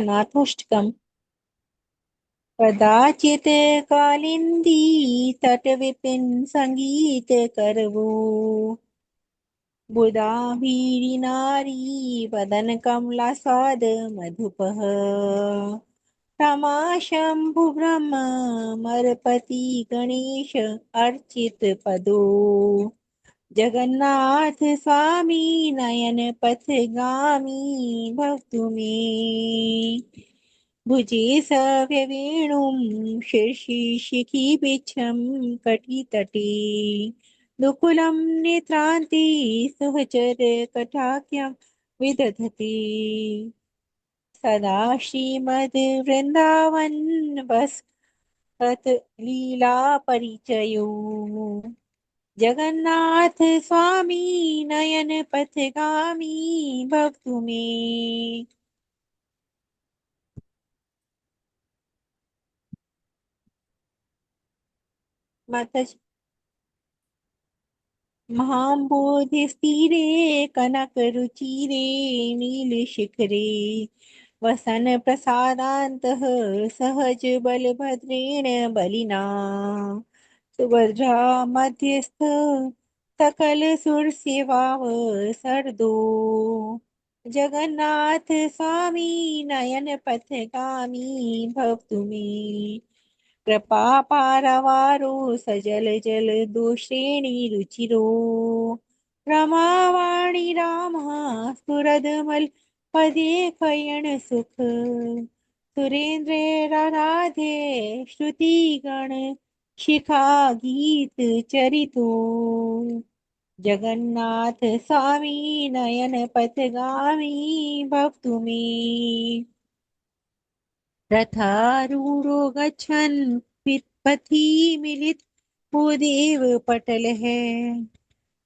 जगन्नाथोष्टकम्। कदाचित् कालिन्दी तटविपिन संगीत करवो, बुधाभिरी नारी वदन कमलास्वाद मधुपः। रमा शंभु ब्रह्म मरपति गणेश अर्चित पदो, जगन्नाथ स्वामी नयन पथगामी भवतु मे। भुजे सव्यवेणुं शीर्षि शिखि बिच्छं कटितटे, दुकुलं नेत्रान्ते सुहचर कटाख्यं विदधति। सदा श्रीमद् वृन्दावन बसत लीला परिचयो, जगन्नाथ स्वामी नयन पथगामी भवतु मे। माताजी। महाम्बोधिस्तीरे कनकरुचिरे नीलशिखरे, वसन प्रसादान्तः सहज बलभद्रेण बलिना, सुभद्रा मध्यस्थ सकल सुरसेवाव सरदो, जगन्नाथ स्वामी नयन पथगामी भवतु मे। कृपा पारवारो सजल जल दोषेणी रुचिरो, रमावाणी राम स्फुरदमल पदे कयण सुख, सुरेंद्र राधे श्रुति गण शिखा गीत चरितो, जगन्नाथ स्वामी नयन पथगामी भवतु मे। रथारूढ़ो गच्छन् पथि मिलित भूदेव पटल है,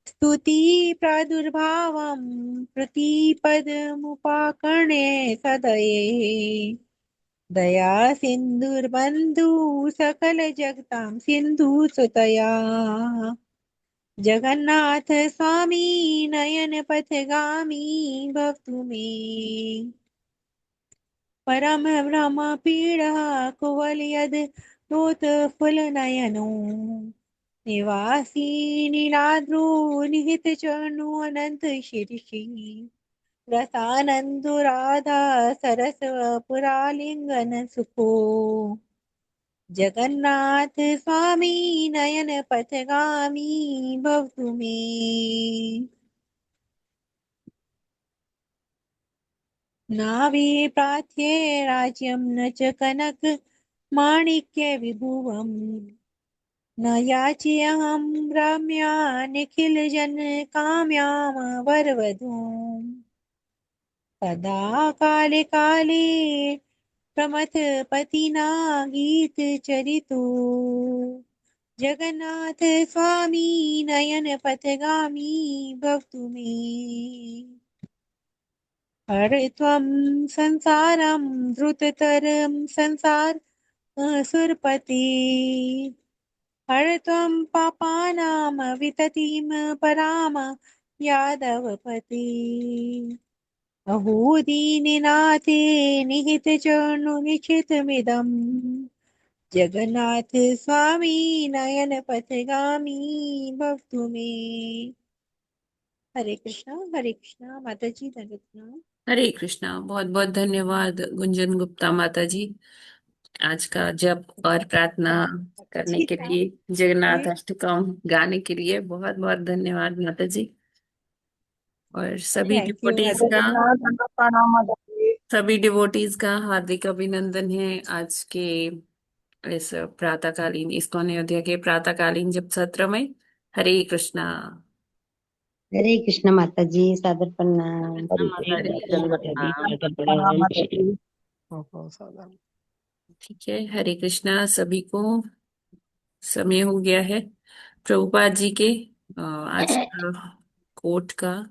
स्तुति प्रादुर्भावं प्रतिपदमुपाकर्ण्य सदये, दया सिन्धुर्बन्धु सकल जगतां सिन्धु सुतया, जगन्नाथ स्वामी नयन पथगामी भवतु मे। परम ब्रह्म पीड़ा कुवल यद नोत फुल नयनो, निवासी नीलाद्रो निहित चरणो अनंत शीर्षि, रसानंदो राधा सरस पुरालिंगन सुखो, जगन्नाथ स्वामी नयन पथगामी भवतु मे। नावे प्रार्थ्ये राज्यं न च कनक माणिक्य विभुवम्, न याच्यहं रम्या निखिल जन काम्यां वरवधूम्, सदा काले काले प्रमथ पतिना गीत चरितो, जगन्नाथ स्वामी नयन पथगामी भवतु मे। हर त्वं संसारं द्रुततरं संसार सुरपति, हर त्वं पापानां विततिं पराम यादवपति, अहो दीननाथे निहित चरणो निशितमिदम्, जगन्नाथ स्वामी नयन पथगामी भवतु मे। हरे कृष्णा माता जी धन्यवाद। हरे कृष्णा। बहुत बहुत धन्यवाद गुंजन गुप्ता माता जी, आज का जप और प्रार्थना करने अच्छी के था लिए, जगन्नाथ ये। अष्टकम गाने के लिए बहुत बहुत धन्यवाद माता जी। और थैंक यू माता जी। सभी डिवोटीज का हार्दिक अभिनंदन है आज के इस प्रातःकालीन इस्कॉन अयोध्या के प्रातःकालीन जप सत्र में। हरे कृष्णा। हरे कृष्ण माता जी, सादर प्रणाम। हरे कृष्ण हरे माता जी, कृष्णा। सादर प्रणाम। ठीक है, हरे कृष्णा सभी को। समय हो गया है प्रभुपाद जी के आज का कोट का।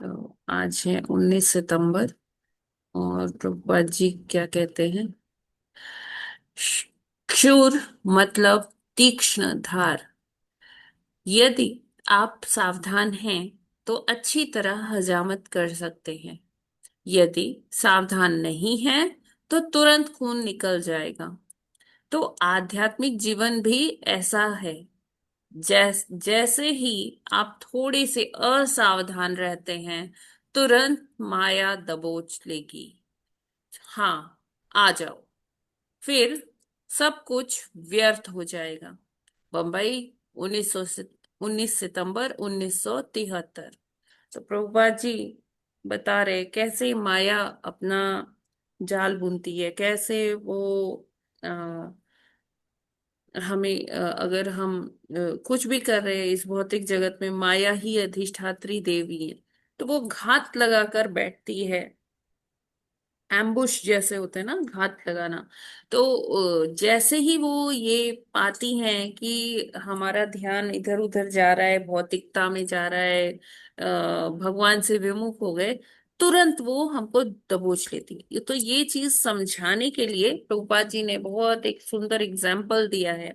तो आज है 19 सितंबर, और प्रभुपाद जी क्या कहते हैं। क्षुर मतलब तीक्ष्ण धार। यदि आप सावधान हैं तो अच्छी तरह हजामत कर सकते हैं, यदि सावधान नहीं है तो तुरंत खून निकल जाएगा। तो आध्यात्मिक जीवन भी ऐसा है। जैसे ही आप थोड़े से असावधान रहते हैं, तुरंत माया दबोच लेगी। हाँ, आ जाओ, फिर सब कुछ व्यर्थ हो जाएगा। बम्बई, 19 सितंबर 1973। तो प्रभुपाद जी बता रहे कैसे माया अपना जाल बुनती है, कैसे वो आ, हमें अगर हम कुछ भी कर रहे हैं इस भौतिक जगत में, माया ही अधिष्ठात्री देवी है। तो वो घात लगाकर बैठती है। एम्बुश जैसे होते हैं ना, घात लगाना। तो जैसे ही वो ये पाती हैं कि हमारा ध्यान इधर उधर जा रहा है, भौतिकता में जा रहा है, भगवान से विमुख हो गए, तुरंत वो हमको दबोच लेती है। तो ये चीज समझाने के लिए प्रभुपाद जी ने बहुत एक सुंदर एग्जाम्पल दिया है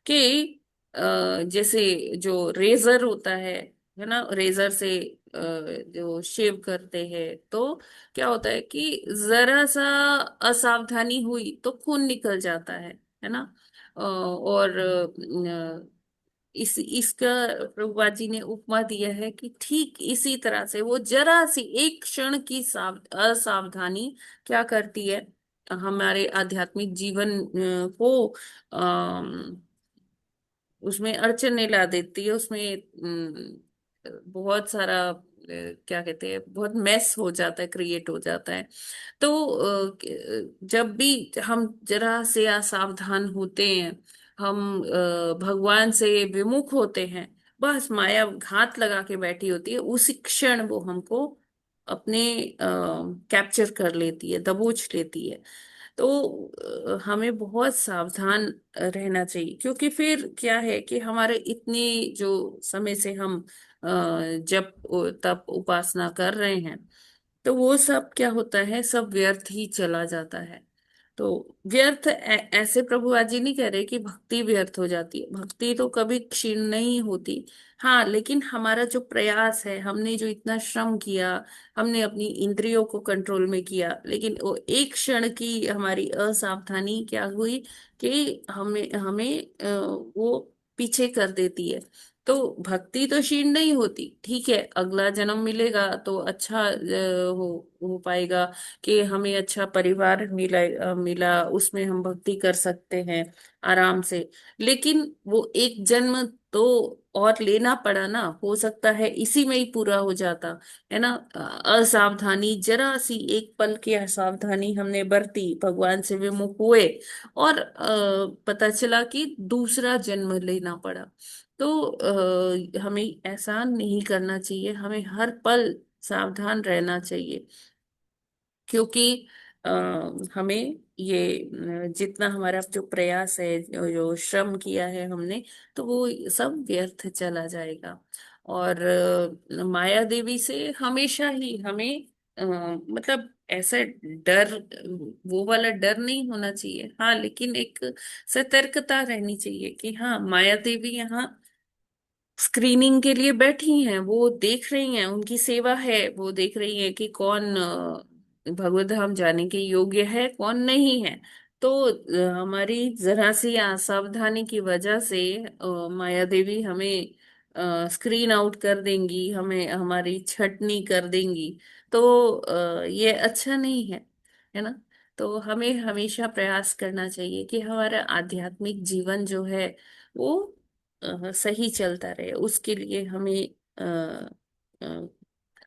कि जैसे जो रेजर होता है ना, रेजर से जो शेव करते हैं, तो क्या होता है कि जरा सा असावधानी हुई तो खून निकल जाता है ना। और इसका प्रभुपाद जी ने उपमा दिया है कि ठीक इसी तरह से वो जरा सी एक क्षण की असावधानी क्या करती है, हमारे आध्यात्मिक जीवन को उसमें अड़चने ला देती है। उसमें बहुत सारा क्या कहते हैं, बहुत मेस हो जाता है, क्रिएट हो जाता है। तो जब भी हम जरा से असावधान होते हैं, हम भगवान से विमुख होते हैं, बस माया घात लगा के बैठी होती है। उसी क्षण वो हमको अपने कैप्चर कर लेती है, दबोच लेती है। तो हमें बहुत सावधान रहना चाहिए, क्योंकि फिर क्या है कि हमारे इतने जो समय से हम जब तप उपासना कर रहे हैं, तो वो सब क्या होता है, सब व्यर्थ ही चला जाता है। तो व्यर्थ ऐसे प्रभु आज ही नहीं कह रहे कि भक्ति व्यर्थ हो जाती है। भक्ति तो कभी क्षीण नहीं होती। हाँ, लेकिन हमारा जो प्रयास है, हमने जो इतना श्रम किया, हमने अपनी इंद्रियों को कंट्रोल में किया, लेकिन वो एक क्षण की हमारी असावधानी क्या हुई कि हमें हमें वो पीछे कर देती है। तो भक्ति तो क्षीण नहीं होती। ठीक है, अगला जन्म मिलेगा तो अच्छा हो पाएगा कि हमें अच्छा परिवार मिला, उसमें हम भक्ति कर सकते हैं आराम से। लेकिन वो एक जन्म तो और लेना पड़ा ना, हो सकता है इसी में ही पूरा हो जाता है ना। असावधानी, जरा सी एक पल की असावधानी हमने बरती, भगवान से विमुख हुए, और पता चला कि दूसरा जन्म लेना पड़ा। तो हमें ऐसा नहीं करना चाहिए, हमें हर पल सावधान रहना चाहिए। क्योंकि आ, हमें ये जितना हमारा जो प्रयास है, जो श्रम किया है हमने, तो वो सब व्यर्थ चला जाएगा। और माया देवी से हमेशा ही हमें मतलब ऐसा डर, वो वाला डर नहीं होना चाहिए। हाँ, लेकिन एक सतर्कता रहनी चाहिए कि हाँ, माया देवी यहाँ स्क्रीनिंग के लिए बैठी हैं, वो देख रही हैं, उनकी सेवा है, वो देख रही है कि कौन भगवत धाम जाने के योग्य है, कौन नहीं है। तो हमारी जरा सी असावधानी की वजह से माया देवी हमें स्क्रीन आउट कर देंगी, हमें हमारी छटनी कर देंगी। तो ये अच्छा नहीं है ना। तो हमें हमेशा प्रयास करना चाहिए कि हमारा आध्यात्मिक जीवन जो है वो सही चलता रहे। उसके लिए हमें अ, अ,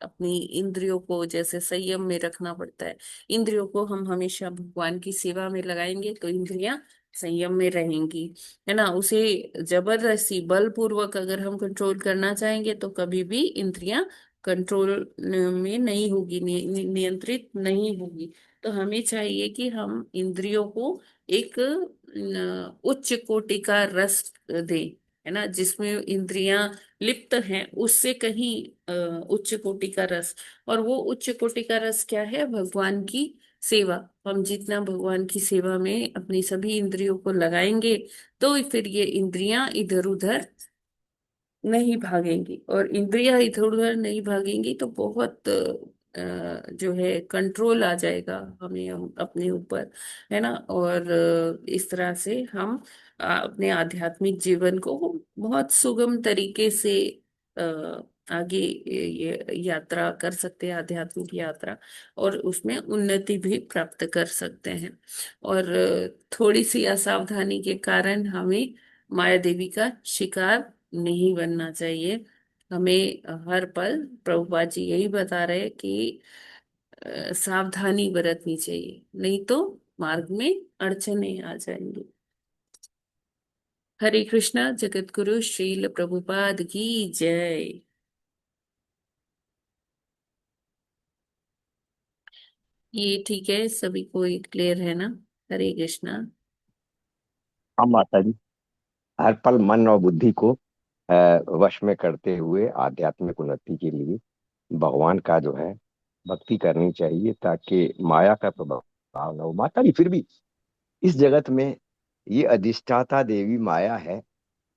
अपनी इंद्रियों को जैसे संयम में रखना पड़ता है। इंद्रियों को हम हमेशा भगवान की सेवा में लगाएंगे तो इंद्रियां संयम में रहेंगी, है ना। उसे जबरदस्ती बलपूर्वक अगर हम कंट्रोल करना चाहेंगे तो कभी भी इंद्रियां कंट्रोल में नहीं होगी, नियंत्रित नहीं होगी। तो हमें चाहिए कि हम इंद्रियों को एक उच्च कोटि का रस दें, है ना, जिसमें इंद्रियां लिप्त हैं उससे कहीं उच्च कोटि का रस। और वो उच्च कोटि का रस क्या है? भगवान की सेवा। हम जितना भगवान की सेवा में अपनी सभी इंद्रियों को लगाएंगे, तो फिर ये इंद्रियां इधर उधर नहीं भागेंगी। और इंद्रियां इधर उधर नहीं भागेंगी तो बहुत जो है कंट्रोल आ जाएगा हमें अपने ऊपर, है ना। और इस तरह से हम अपने आध्यात्मिक जीवन को बहुत सुगम तरीके से आगे ये यात्रा कर सकते हैं, आध्यात्मिक यात्रा, और उसमें उन्नति भी प्राप्त कर सकते हैं। और थोड़ी सी असावधानी के कारण हमें माया देवी का शिकार नहीं बनना चाहिए। हमें हर पल प्रभुपाद जी यही बता रहे कि सावधानी बरतनी चाहिए, नहीं तो मार्ग में अड़चने आ जाएंगी। हरे कृष्णा। जगत गुरु श्रील प्रभुपाद की जय। ये ठीक है, सभी को क्लियर है ना? हरे कृष्णा। हम माता जी हर पल मन और बुद्धि को वश में करते हुए आध्यात्मिक उन्नति के लिए भगवान का जो है भक्ति करनी चाहिए, ताकि माया का प्रभाव न हो। माता जी फिर भी इस जगत में ये अधिष्ठाता देवी माया है,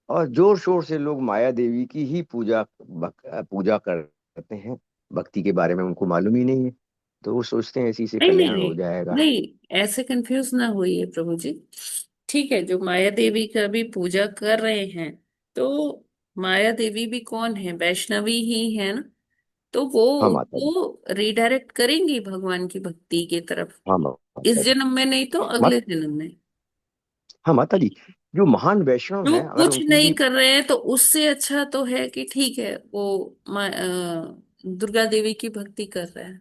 और जोर शोर से लोग माया देवी की ही पूजा करते हैं। भक्ति के बारे में उनको मालूम ही नहीं है, तो वो सोचते हैं इसी से नहीं नहीं कल्याण हो नहीं जाएगा। नहीं, ऐसे कंफ्यूज ना होइए प्रभु जी। ठीक है, जो माया देवी का भी पूजा कर रहे हैं, तो माया देवी भी कौन है? वैष्णवी ही है ना। तो वो हाँ माता जी। उसको रिडायरेक्ट करेंगी भगवान की भक्ति की तरफ। हाँ इस माता जी। जन्म में नहीं तो मत अगले जन्म में। हाँ माता जी, जो महान वैष्णव जो है अगर कुछ उनकी नहीं भी। कर रहे हैं तो उससे अच्छा तो है कि ठीक है वो दुर्गा देवी की भक्ति कर रहे हैं,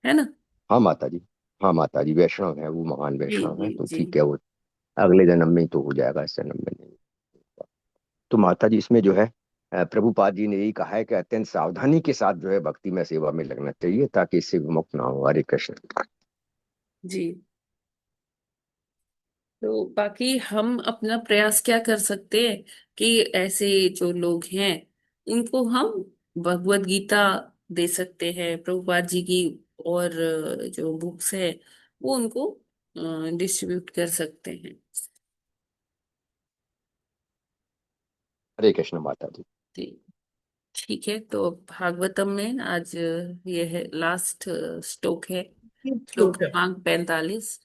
है ना। हाँ माता जी। हाँ माता जी, वैष्णव है वो, महान जी वैष्णव जी है, तो जी। ठीक है वो अगले जन्म में ही तो हो जाएगा, इस जन्म में नहीं। तो माता जी इसमें जो है प्रभुपाद जी ने यही कहा है कि अत्यंत सावधानी के साथ जो है भक्ति में सेवा में लगना चाहिए, ताकि इससे विमुक्त ना हो। हरे कृष्ण। जी। तो बाकी हम अपना प्रयास क्या कर सकते हैं कि ऐसे जो लोग हैं इनको हम भगवत गीता दे सकते हैं, प्रभुपाद जी की और जो बुक्स है वो उनको डिस्ट्रीब्यूट कर सकते हैं। हरे कृष्ण माता जी। जी। ठीक है, तो भागवतम में आज ये है लास्ट श्लोक है, श्लोक क्रमांक 45।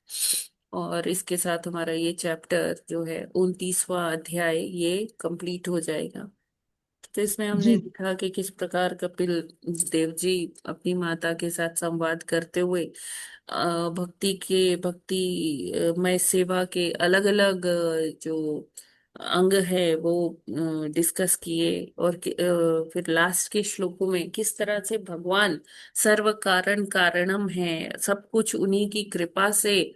और इसके साथ हमारा ये चैप्टर जो है 29वां अध्याय ये कंप्लीट हो जाएगा। तो इसमें हमने देखा कि किस प्रकार कपिल देव जी अपनी माता के साथ संवाद करते हुए भक्ति मय सेवा के अलग अलग जो अंग है वो डिस्कस किए। और फिर लास्ट के श्लोकों में किस तरह से भगवान सर्व कारण कारणम है, सब कुछ उन्हीं की कृपा से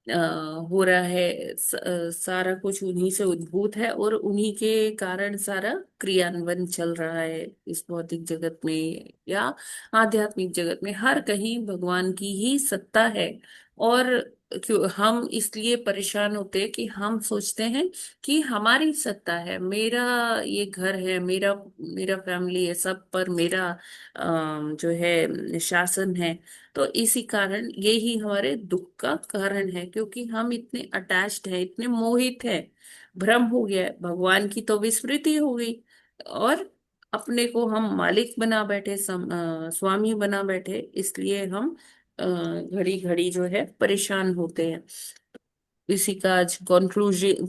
हो रहा है, सारा कुछ उन्हीं से उद्भूत है और उन्हीं के कारण सारा क्रियान्वयन चल रहा है इस भौतिक जगत में या आध्यात्मिक जगत में, हर कहीं भगवान की ही सत्ता है। और क्यों हम इसलिए परेशान होते हैं कि हम सोचते हैं कि हमारी सत्ता है, मेरा ये घर है, मेरा मेरा फैमिली है, सब पर मेरा जो है शासन है। तो इसी कारण यही हमारे दुख का कारण है, क्योंकि हम इतने अटैच्ड हैं, इतने मोहित हैं, भ्रम हो गया है, भगवान की तो विस्मृति हो गई और अपने को हम मालिक बना बैठे, स्वामी बना बैठे, इसलिए हम घड़ी घड़ी जो है परेशान होते हैं। इसी का आज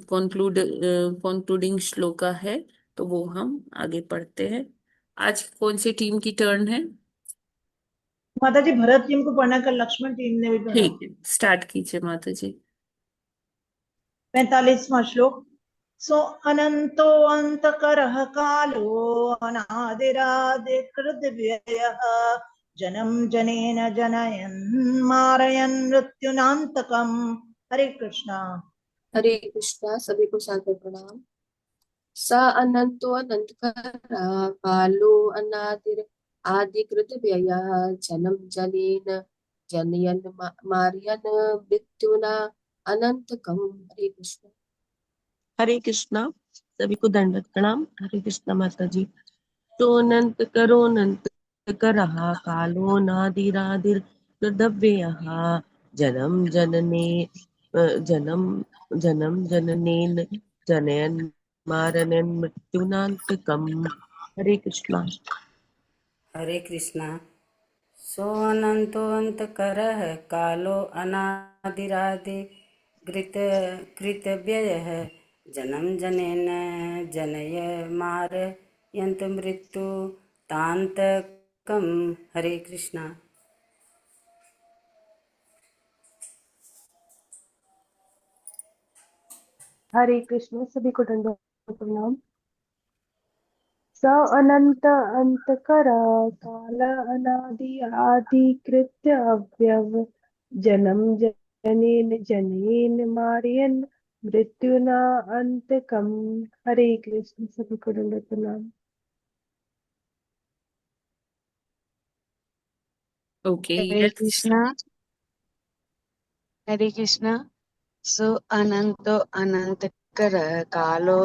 कॉन्क्लूडिंग श्लोका है, तो वो हम आगे पढ़ते हैं। आज कौन सी टीम की टर्न है? माता जी भरत टीम को पढ़ना, कल लक्ष्मण टीम ने भी पढ़ा। ठीक है, स्टार्ट कीजिए माता जी। 45वां श्लोक। सो अनंतो अंतकरः कालो अनादिरादिकृत व्ययः जन्म जनेन जनयन् मारयन् मृत्युनान्तकम्। हरे कृष्णा। हरे कृष्णा। सभी को सादर प्रणाम। स अनंतो अनंत कालो अनादिर आदिकृत व्ययः जन्म जनेन जनयन् मारयन् मृत्युना अनंतकम्। हरे कृष्ण। हरे कृष्णा। सभी को दंडवत प्रणाम। हरे कृष्णा माता जी। तो अनंत करो अनंत करहा कालो नादिरादिर कृतव्यः जन्म जनने जन्म जन्म जननेन जनयन् मारयन् मृत्युनान्तकम्। हरे कृष्णा। हरे कृष्णा। सोऽनन्तोऽन्तःकरः कालो अनादिरादि कृतव्ययः जन्म जनेन जनय मारयन्तमृत्यु तान्तकम्। हरे कृष्णा। हरे कृष्ण। सभी को दंडवत प्रणाम। स अनंत अंतकर काल अनादि आदि कृत्य अव्यव जन्म जनेन जनेन मारयन् मृत्युना अंतकम। हरे कृष्ण। सभी को दंडवत प्रणाम। ओके, हरे यस। कृष्णा। हरे कृष्णा। सो अनंतो अनंत कर कालो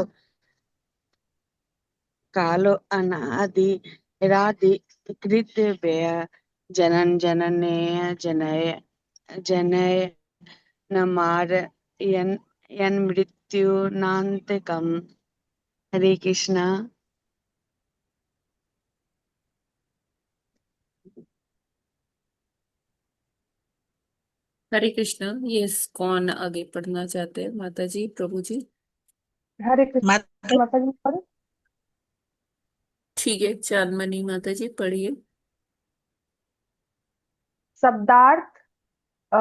कालो अनादि रादि कृत व्यय जनन जनने जनय जनय न मार यन यन मृत्यु नान्तिकम। हरे कृष्णा। हरे कृष्ण। यस, कौन आगे पढ़ना चाहते हैं? माता जी, प्रभु जी। हरे कृष्ण। माता माता जी पढ़े। ठीक है, चांदमणि माता जी पढ़िए। शब्दार्थ अ,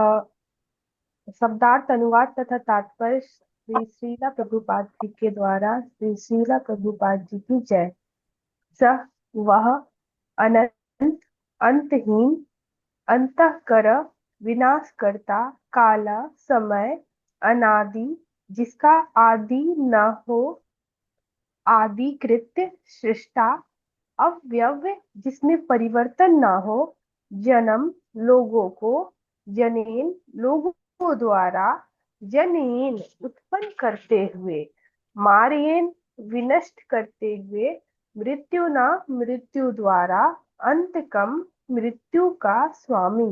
शब्दार्थ अनुवाद तथा तात्पर्य श्री श्रीला प्रभुपाद जी के द्वारा श्री श्रीला प्रभुपाद जी की जय। सह वह अनंत अंतहीन अंतःकर विनाशकर्ता काला समय अनादि जिसका आदि न हो आदि कृत्य सृष्टा अव्यव्य जिसमें परिवर्तन न हो जन्म लोगों को जनेन लोगों द्वारा जनेन उत्पन्न करते हुए मारेन विनष्ट करते हुए मृत्यु न मृत्यु द्वारा अंतकम मृत्यु का स्वामी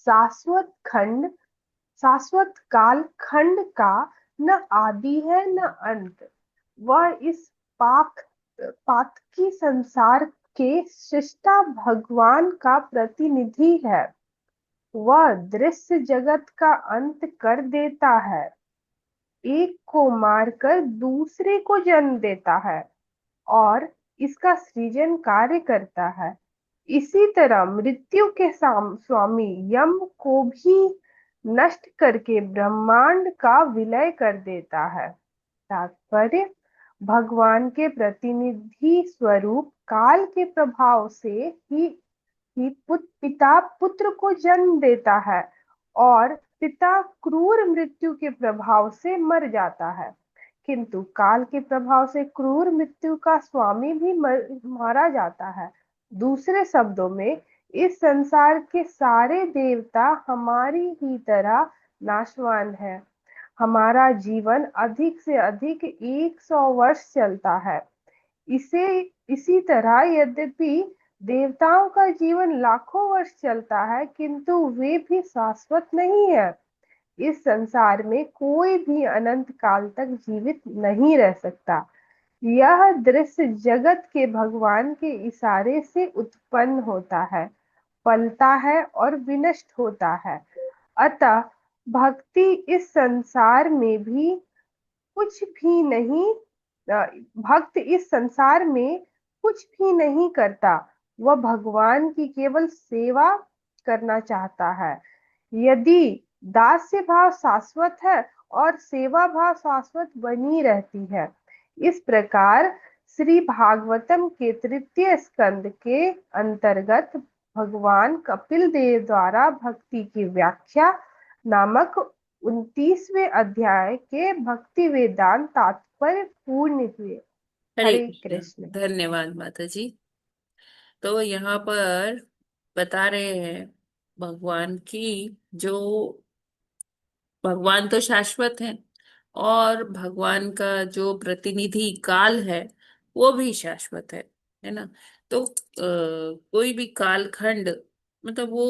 शाश्वत खंड शाश्वत काल खंड का न आदि है न अंत। वह इस पाक पातकी संसार के सृष्टा भगवान का प्रतिनिधि है। वह दृश्य जगत का अंत कर देता है, एक को मारकर दूसरे को जन्म देता है और इसका सृजन कार्य करता है। इसी तरह मृत्यु के स्वामी यम को भी नष्ट करके ब्रह्मांड का विलय कर देता है। तात्पर्य भगवान के प्रतिनिधि स्वरूप काल के प्रभाव से ही पिता पुत्र को जन्म देता है और पिता क्रूर मृत्यु के प्रभाव से मर जाता है। किंतु काल के प्रभाव से क्रूर मृत्यु का स्वामी भी मारा जाता है। दूसरे शब्दों में इस संसार के सारे देवता हमारी ही तरह नाशवान है। हमारा जीवन अधिक से अधिक 100 वर्ष चलता है। इसे इसी तरह यद्यपि देवताओं का जीवन लाखों वर्ष चलता है किंतु वे भी शाश्वत नहीं है। इस संसार में कोई भी अनंत काल तक जीवित नहीं रह सकता। यह दृश्य जगत के भगवान के इशारे से उत्पन्न होता है, फलता है और विनष्ट होता है। अतः भक्ति इस संसार में भी कुछ भी नहीं भक्त इस संसार में कुछ भी नहीं करता, वह भगवान की केवल सेवा करना चाहता है। यदि दास्य भाव शाश्वत है और सेवा भाव शाश्वत बनी रहती है। इस प्रकार श्री भागवतम के तृतीय स्कंद के अंतर्गत भगवान कपिल देव द्वारा भक्ति की व्याख्या नामक 29वें अध्याय के भक्ति वेदांत तात्पर्य पूर्ण हुए। हरे हरे कृष्ण। कृष्ण। धन्यवाद माता जी। तो यहाँ पर बता रहे हैं भगवान की, जो भगवान तो शाश्वत है और भगवान का जो प्रतिनिधि काल है वो भी शाश्वत है ना। तो कोई भी कालखंड, मतलब वो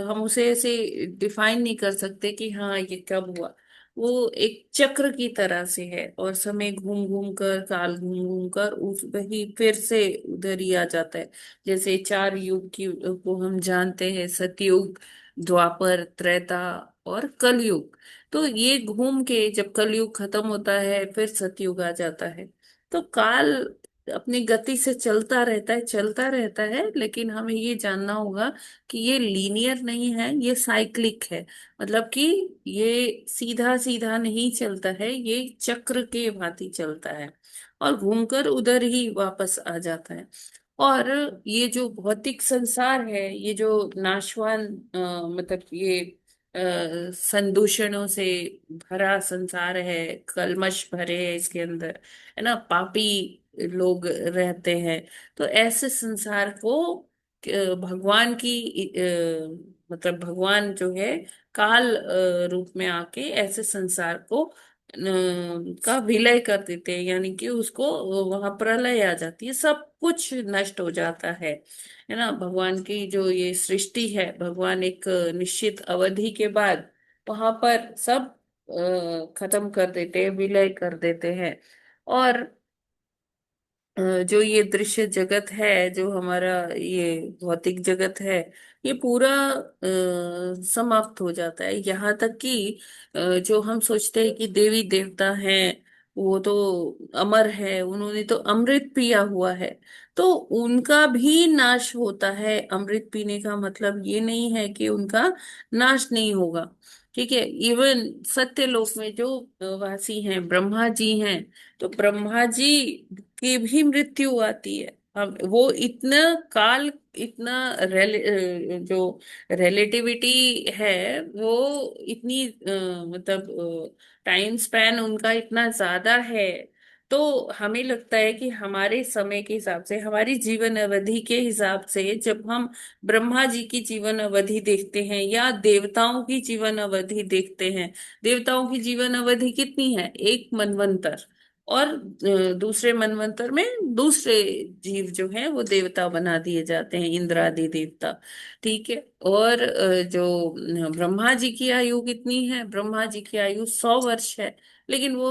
हम उसे ऐसे डिफाइन नहीं कर सकते कि हाँ ये कब हुआ। वो एक चक्र की तरह से है, और समय घूम घूम कर, काल घूम घूम कर उस वही फिर से उधर ही आ जाता है। जैसे चार युग की को हम जानते हैं, सतयुग, द्वापर, त्रेता और कलयुग। तो ये घूम के जब कलयुग खत्म होता है फिर सतयुग आ जाता है। तो काल अपनी गति से चलता रहता है, चलता रहता है, लेकिन हमें ये जानना होगा कि ये लीनियर नहीं है, ये साइक्लिक है। मतलब कि ये सीधा सीधा नहीं चलता है, ये चक्र के भांति चलता है और घूमकर उधर ही वापस आ जाता है। और ये जो भौतिक संसार है, ये जो नाशवान मतलब ये संदूषणों से भरा संसार है, कलमश भरे है इसके अंदर, है ना, पापी लोग रहते हैं। तो ऐसे संसार को भगवान की मतलब भगवान जो है काल रूप में आके ऐसे संसार को का विलय कर देते हैं, यानी कि उसको वहां प्रलय आ जाती है, सब कुछ नष्ट हो जाता है ना। भगवान की जो ये सृष्टि है, भगवान एक निश्चित अवधि के बाद वहां पर सब खत्म कर देते हैं, विलय कर देते हैं। और जो ये दृश्य जगत है, जो हमारा ये भौतिक जगत है, ये पूरा समाप्त हो जाता है। यहाँ तक कि जो हम सोचते हैं कि देवी देवता हैं, वो तो अमर है, उन्होंने तो अमृत पिया हुआ है, तो उनका भी नाश होता है। अमृत पीने का मतलब ये नहीं है कि उनका नाश नहीं होगा। ठीक है, इवन सत्यलोक में जो वासी हैं, ब्रह्मा जी हैं, तो ब्रह्मा जी की भी मृत्यु आती है। हम वो इतना काल, इतना जो रिलेटिविटी है, वो इतनी मतलब टाइम स्पैन उनका इतना ज्यादा है। तो हमें लगता है कि हमारे समय के हिसाब से, हमारी जीवन अवधि के हिसाब से, जब हम ब्रह्मा जी की जीवन अवधि देखते हैं या देवताओं की जीवन अवधि देखते हैं, देवताओं की जीवन अवधि कितनी है? एक मनवंतर। और दूसरे मनवंतर में दूसरे जीव जो हैं वो देवता बना दिए जाते हैं, इंद्र आदि देवता। ठीक है। और जो ब्रह्मा जी की आयु कितनी है? ब्रह्मा जी की आयु 100 वर्ष है। लेकिन वो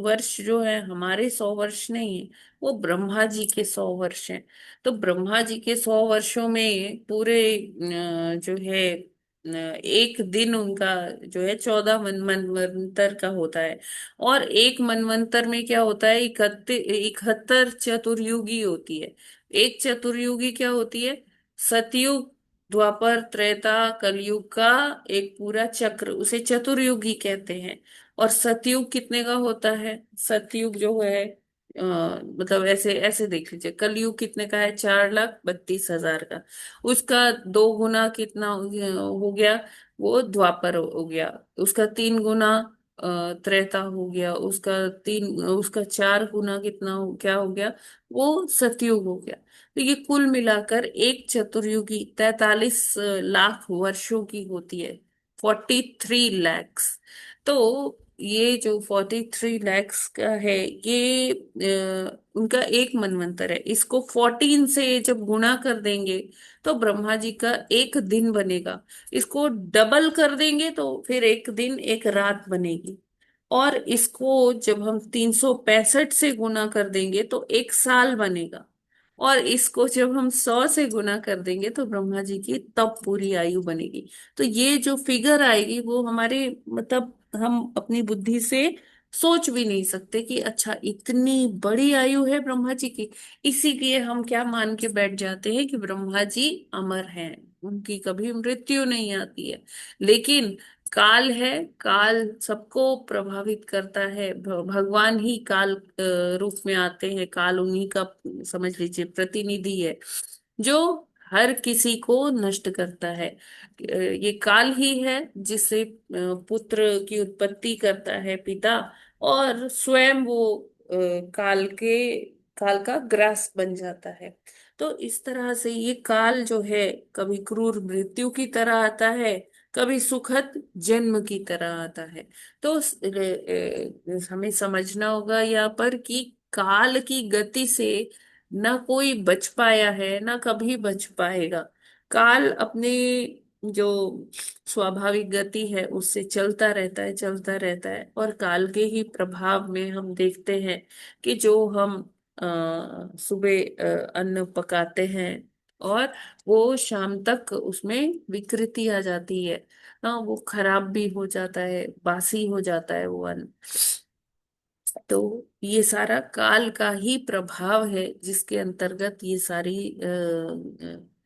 वर्ष जो है हमारे 100 वर्ष नहीं है, वो ब्रह्मा जी के 100 वर्ष हैं। तो ब्रह्मा जी के 100 वर्षों में पूरे जो है एक दिन उनका जो है 14 मनवंतर का होता है। और एक मनवंतर में क्या होता है? 71 चतुर्युगी होती है। एक चतुर्युगी क्या होती है? सतयुग, द्वापर, त्रेता, कलयुग का एक पूरा चक्र, उसे चतुर्युगी कहते हैं। और सतयुग कितने का होता है? सतयुग जो है मतलब ऐसे ऐसे देख लीजिए, कलयुग कितने का है? 4,32,000 का। उसका 2 गुना कितना हो गया? वो द्वापर हो गया। उसका 3 गुना त्रेता हो गया। उसका 4 गुना कितना क्या हो गया? वो सतयुग हो गया। तो ये कुल मिलाकर एक चतुर्युगी 43 लाख वर्षों की होती है, 43 लैक्स। तो ये जो 43 लैक्स का है, ये उनका एक मनवंतर है। इसको 14 से जब गुणा कर देंगे तो ब्रह्मा जी का एक दिन बनेगा। इसको डबल कर देंगे तो फिर एक दिन एक रात बनेगी। और इसको जब हम 365 से गुना कर देंगे तो एक साल बनेगा। और इसको जब हम 100 से गुना कर देंगे तो ब्रह्मा जी की तब पूरी आयु बनेगी। तो ये जो फिगर आएगी वो हमारे मतलब हम अपनी बुद्धि से सोच भी नहीं सकते कि अच्छा इतनी बड़ी आयु है ब्रह्मा जी की। इसीलिए हम क्या मान के बैठ जाते हैं कि ब्रह्मा जी अमर हैं, उनकी कभी मृत्यु नहीं आती है। लेकिन काल है, काल सबको प्रभावित करता है। भगवान ही काल रूप में आते हैं, काल उन्हीं का समझ लीजिए प्रतिनिधि है, जो हर किसी को नष्ट करता है। ये काल ही है जिससे पुत्र की उत्पत्ति करता है पिता, और स्वयं वो काल का ग्रास बन जाता है। तो इस तरह से ये काल जो है कभी क्रूर मृत्यु की तरह आता है, कभी सुखद जन्म की तरह आता है। तो हमें समझना होगा यहाँ पर कि काल की गति से न कोई बच पाया है, न कभी बच पाएगा। काल अपने जो स्वाभाविक गति है उससे चलता रहता है, चलता रहता है। और काल के ही प्रभाव में हम देखते हैं कि जो हम सुबह अन्न पकाते हैं और वो शाम तक उसमें विकृति आ जाती है। वो खराब भी हो जाता है, बासी हो जाता है वो अन्न। तो ये सारा काल का ही प्रभाव है, जिसके अंतर्गत ये सारी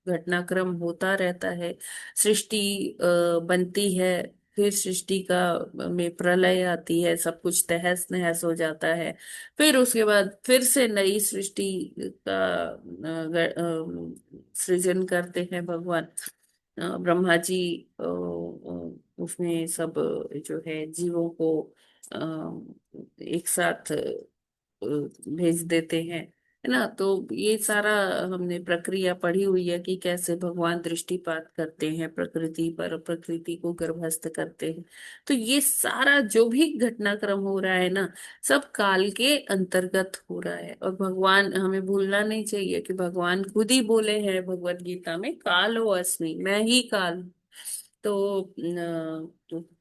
घटनाक्रम होता रहता है। सृष्टि बनती है, फिर सृष्टि का में प्रलय आती है, सब कुछ तहस नहस हो जाता है। फिर उसके बाद फिर से नई सृष्टि का सृजन करते हैं भगवान। ब्रह्मा जी उसमें सब जो है जीवों को एक साथ भेज देते हैं, है ना। तो ये सारा हमने प्रक्रिया पढ़ी हुई है कि कैसे भगवान दृष्टिपात करते हैं प्रकृति पर, प्रकृति को गर्भस्थ करते हैं। तो ये सारा जो भी घटनाक्रम हो रहा है ना, सब काल के अंतर्गत हो रहा है। और भगवान, हमें भूलना नहीं चाहिए कि भगवान खुद ही बोले हैं भगवत गीता में, कालो अस्मि, मैं ही काल हूँ। तो